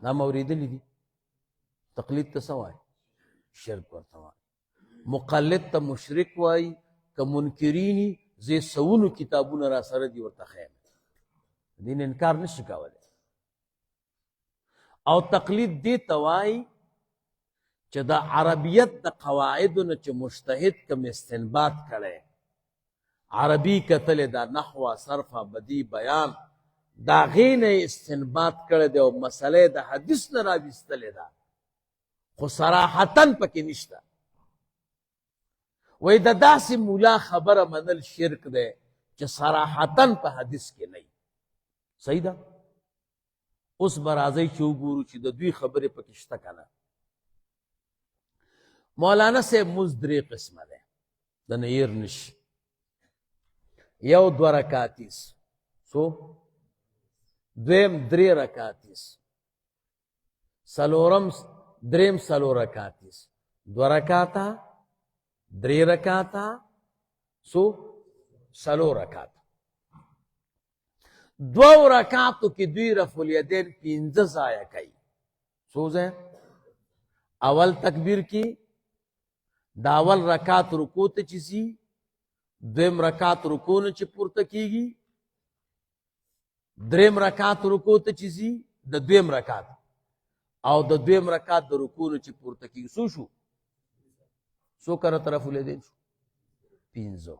Speaker 2: دا مې اورېدلي دي. تقلید ته څه وایي؟ شرک ورته وایي. مقلد ته مشرک وایي. که منکرینی زه سونو کتابونه را سره دي ورته خیم، دین انکار نشي کولی. او تقلید دې ته وایي چې د عربیت د قواعدو نه چې مجتهد کوم استنباط کړی، عربي کتلې دا نحوه صرفه بدی بیان د هغې نه استنباط کړی دی او مسله د حدیث نه راویستلې ده، خو صراحتاً پکې نشته. وای د داسې مولا خبره منل شرک دی چې صراحتاً په حدیث کې نه وي. صحیح ده؟ اوس به راځئ چې وګورو چې د دوی خبرې پکې شته که نه. مولانا صاحب مونځ درې قسمه دی، د نه هېر نشي. یو 2 رکاتیز، څو؟ دویم 3 رکاتیز، دریم 4 رکاتیز، 2 رکاته، 3 رکاته، څو؟ 4 رکاته. 2 رکاتو کې دوی رفع الیدین 15 ځایه کوي. څو ځایه؟ اول تکبیر کې دا اول رکات رکو ته چې ځي، دویم رکات رکو نه چې پورته کېږي، دریم رکات رکو ته چې ځي د دویم رکات، او د دویم رکات د رکو نه چې پورته کېږي. څو شو؟ څو کرته رفع الیدین شو؟ 15.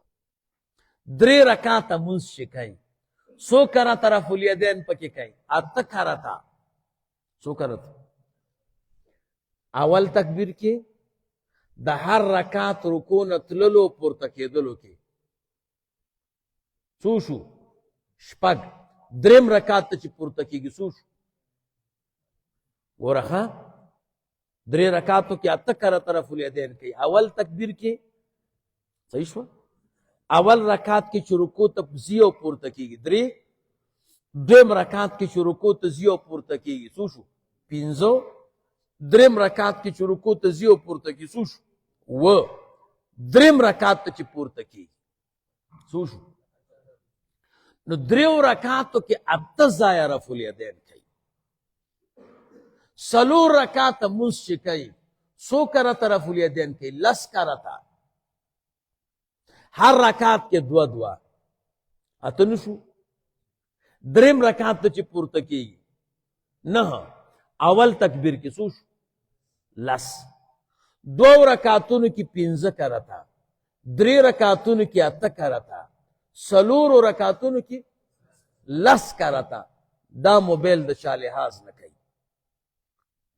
Speaker 2: 3 رکاته مونځ چې کوي څو کرته رفع الیدین پکې کوي؟ 8 کرته. څو کرته؟ اول تکبیر کې د هر رکات رکو نه تللو پورته کېدلو کې څو شو؟ 6. دریم رکات ته چې پورته کېږي څو شو؟ ګوره ښه، درې رکعاتو کې اته کرته رفع الیدین کوي. اول تکبیر کې صحیح شو، اول رکعت کې چې رکوع ته ځي او پورته کېږي 3، دویم رکعت کې چې رکوع ته ځي او پورته کېږي څو شو 5، دریم رکعت کې چې رکوع ته ځي او پورته کېږي څو شو 9، دریم رکعت ته چې پورته کېږي څو شو. نو دریو رکعاتو کې اته ځایه رفع الیدین کوي. څلور رکعاته مونځ چې کوي څو کرته رفع الیدین کوي 10 کرته، هر رکعت کې 2 اته نشو. دریم رکعت ته چې پورته کېږي 9، اول تکبیر کې څو شو 10، دو رکعتونو کې 15 کرته، درې رکعتونو کې اته کرته، څلورو رکعتونو کې 10 کرته. دا موبایل د چا لحاظ نه کوي،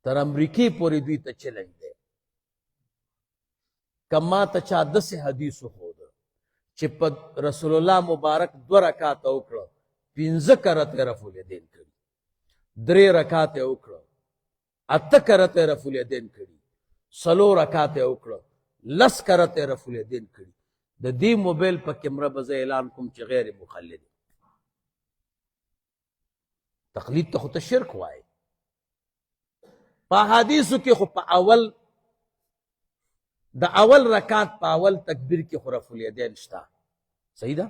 Speaker 2: تر امریکې پورې دوی ته چلنج دی. که ما ته چا داسې حدیث وښوده چې په رسول الله مبارک 2 رکعاته وکړه 15 کرته رفع الیدین کړي، 3 رکعاته وکړه 8 کرته رفع الیدین کړي، 4 رکعاته وکړه 10 کرته رفع الیدین کړي، د دې موبایل په کیمره به زه اعلان کوم چې غیر مقلد. تقلید ته خو ته شرک وایي. په حدیثو کې خو په اول رکعت په اول تکبیر کې خو رفع الیدین شته، صحیح ده.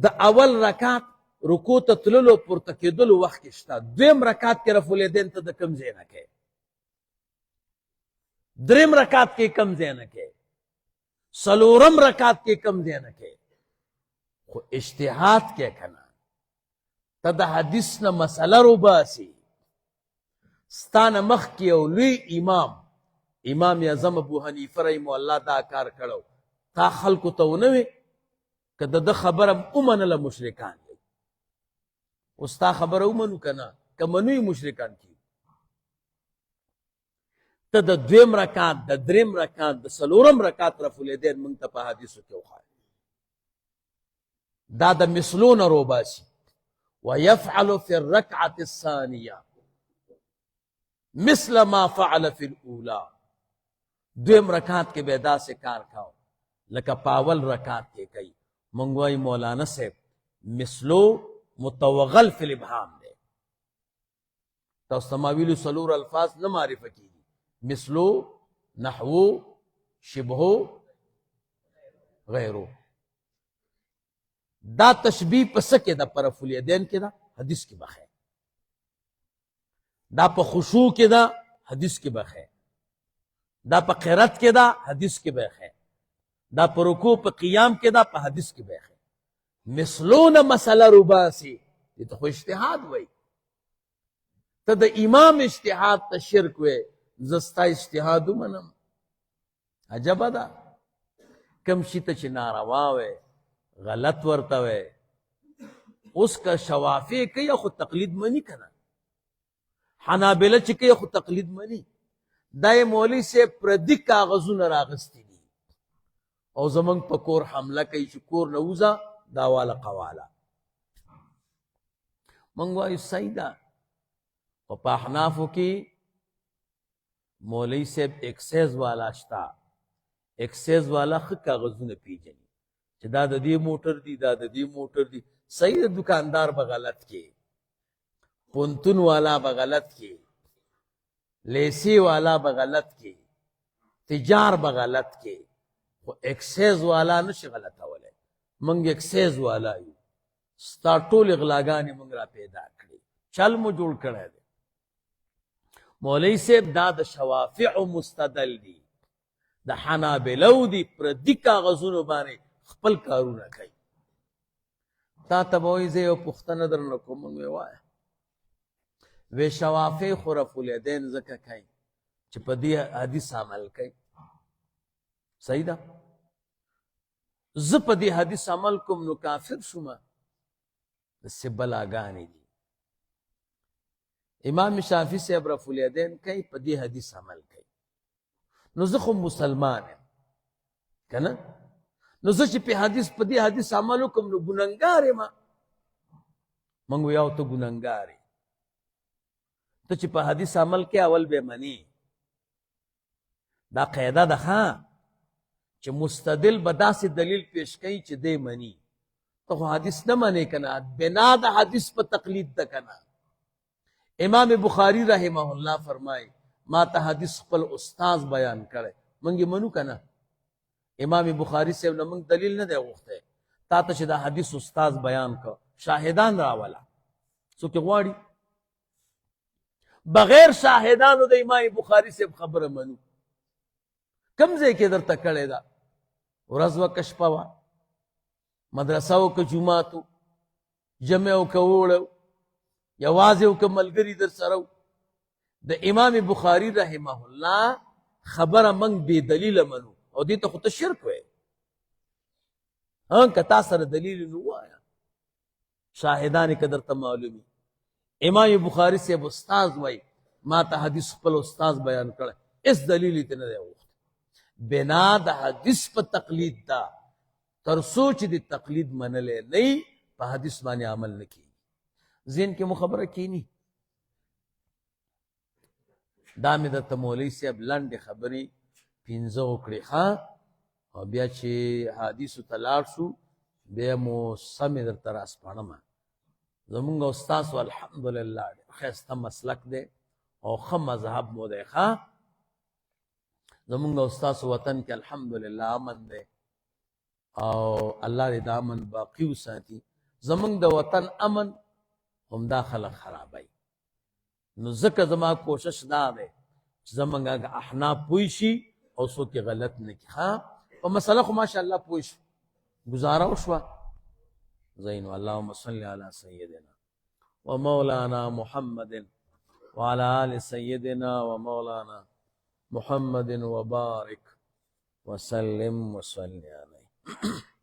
Speaker 2: د اول رکعت رکوع ته تللو پورته کېدلو وخت کې شته. دویم رکعت کې رفع الیدین ته د کم ځای نه کوي، دریم رکعت کې کم ځای نه کوي، څلورم رکعت کې کم ځای نه کوي. خو اجتهاد کې کنه ته د حدیث نه مسله روباسي. ستانه مخکې یو لوی امام اعظم ابو حنیفه رحمه الله دا کار کړو، تا خلکو ته ونه وی که د خبره ومنله مشرکان دی. اوس تا خبره ومنو که نه، که منوی مشرکان کیږي. ته د دویم رکعت، د دریم رکعت، د څلورم رکعت رفع الیدین موږ ته په حدیثو کې وښایي. دا د مثلو نه روباسي. ويفعل في الركعة الثانية مثل ما فعل في الأولى. دویم رکعت کې به داسې کار کاو لکه په اول رکعت کې کوي. موږ وایي مولانا صاحب مثلو متوغل فی الابهام دی. تاسو ته ما ویلو 4 الفاظ نه معرفه کېږي: مثلو، نحو، شبهو، غیرو. دا تشبیه په څه کې ده؟ په رفع الیدین کې ده، حدیث کې بخیر. دا په خشوع کې ده، حدیث کې بخیر. دا په قرات کې ده، حدیث کې بخیر. دا په رکوع په قیام کې ده، په حدیث کې بخیر. مثلونه مسله روباسي، دې ته خو اجتهاد وایي. ته د امام اجتهاد ته شرک وایي، زه ستا اجتهاد ومنم. عجبه ده کوم شي ته چې ناروا وایي، غلط ورته وایي. اوس که شوافی کوي خو تقلید مني که نه، حنابله چې کوي خو تقلید مني. دا یې مولوي صاحب پردي کاغذونه راغستي دي او زمونږ په کور حمله کوي چې کور نه وځه دا واله قواله. موږ وایو صحیح ده، خو په احنافو کې مولوي صاحب ایکسایز والا شته. ایکسایز والا ښه کاغذونه پیژني چې دا د دې موټر دي، دا د دې موټر دي. صحیح ده، دکاندار به غلط کې، پونتون والا به غلط کې، لیسی والا به غلط کې، تجار به غلط کې، خو ایکسایز والا نشي غلطولی. موږ ایکسایز والا یو، ستا ټولې غلاګانې موږ را پیدا کړي، چل مو جوړ کړی دی. مولوي صاحب دا د شوافعو مستدل دي، د حنابلو دي، پردي کاغذونو باندې خپل کارونه کوي. تا ته به وایي زه یو پوښتنه درنه کوم. موږ وی وایه وی شوافع خو رفع الیدین ځکه کوي چې په دې حدیث عمل کوي. صحیح ده، زه په دې حدیث عمل کوم نو کافر شوم؟ داسې بلاګانې دي. امام شافعي صاحب رفع الیدین کوي، په دې حدیث عمل کوي. نو زه خو مسلمان یم که نه؟ نو زه چې په دې حدیث عمل وکړم نو ګنهګار یم. موږ وایو ته ګنهګار یې. ته چې په حدیث عمل کې اول به مني دا قاعده ده ها چې مستدل به داسې دلیل پیش کوي چې دی مني. ته خو حدیث نه منې کنه، بنا د حدیث په تقلید ده کنه. امام بخاری رحمه الله فرمای ما ته حدیث خپل استاد بیان کړي مونږ یې منو کنه. امام بخاری صاحب نه مونږ دلیل نه دی غوښته، تا ته چې دا حدیث استاد بیان کو شاهدان راولا څوک غواړي بغیر شاهدانو د امام بخاری صاحب خبره منو. کم ځای کې درته کړی دا ورځ وه که شپه وه، مدرسه و که جومات و، جمع و که ووړه و، یوازې و که ملګري در سره و، د امام بخاری رحمه الله خبره موږ بې دلیله منو او دې ته خو ته شرک وایې. که تا سره دلیل نو ووایه، شاهدان یې که درته معلومي. امام بخاری صاحب استاذ وایي ما ته حدیث خپل استاذ بیان کړی، اس دلیل یې ته نه دی غوښتی. بنا د حدیث په تقلید دا، تر څو چې د تقلید منلی نه په حدیث باندې عمل نه کېږي. ذهن کې مو خبره کېني. دا مې درته مولوي صاحب لنډې خبرې 15 وکړې ښه، او بیا چې حدیثو ته لاړ شو بیا مو سمې درته راسپړمه. زمونږ استاد الحمدلله ډېر ښایسته مسلک دی او ښه مذهب مو دی ښه. زمونږ استاد وطن کې الحمدلله امن دی او الله دې د امن باقي وساتي. زمونږ د وطن امن همدا خلک خرابوي. نو ځکه زما کوشش دا دی چې زمونږ احناف پوه شي او څوک یې غلط نه کړي. ښه په مسله خو ماشاءالله پوه شو، ګزاره وشوه. زين اللهم صل على سيدنا ومولانا محمد وعلى آل سيدنا ومولانا محمد وبارك وسلم وصل عليه